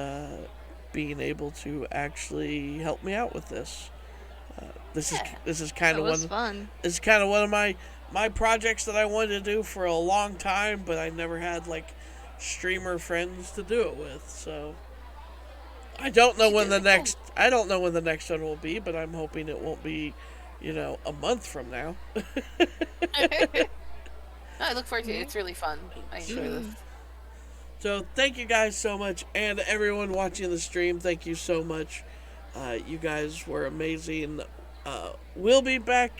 being able to actually help me out with this. This is kind That of was one. fun. This is kind of one of my projects that I wanted to do for a long time, but I never had like streamer friends to do it with. So I don't know when the next one will be, but I'm hoping it won't be, a month from now. I look forward to it. It's really fun. I enjoy this. So thank you guys so much, and everyone watching the stream, thank you so much. You guys were amazing. We'll be back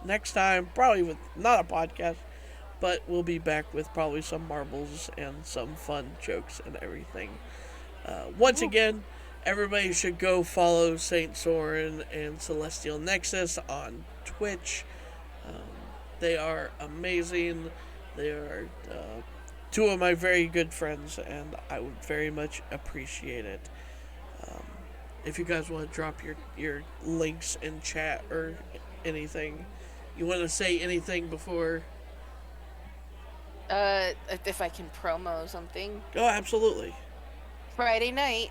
next time, probably with not a podcast, but we'll be back with probably some marbles and some fun jokes and everything. Once again, everybody should go follow Saint Soren and Celestial Nexus on Twitch. They are amazing. They are two of my very good friends, and I would very much appreciate it. If you guys want to drop your links in chat or anything, you want to say anything before? If I can promo something. Oh, absolutely. Friday night,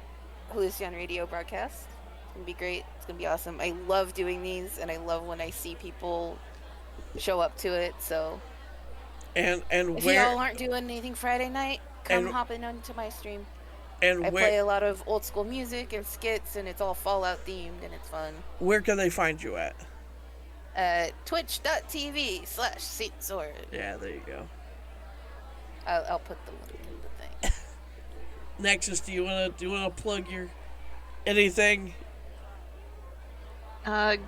Hallucion Radio broadcast. It's gonna be great. It's gonna be awesome. I love doing these, and I love when I see people show up to it. So And if where y'all aren't doing anything Friday night, come And- hop in onto my stream. and I play where a lot of old school music and skits, and it's all Fallout themed, and it's fun. where can they find you at? Twitch.tv/Saint Soren. Yeah, there you go. I'll put the link in the thing. Nexus, do you wanna plug your anything?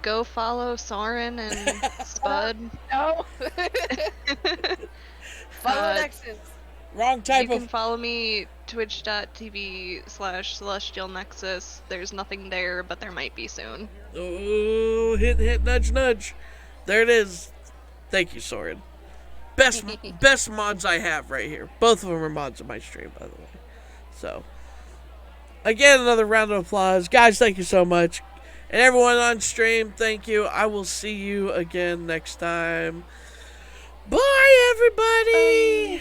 Go follow Soren and Spud. No. Follow Uh, Nexus. Wrong You type can of follow me twitch.tv/Celestial Nexus. There's nothing there, but there might be soon. Oh, hit, nudge, nudge. There it is. Thank you, Soren. Best mods I have right here. Both of them are mods of my stream, by the way. So, again, another round of applause. Guys, thank you so much. And everyone on stream, thank you. I will see you again next time. Bye, everybody!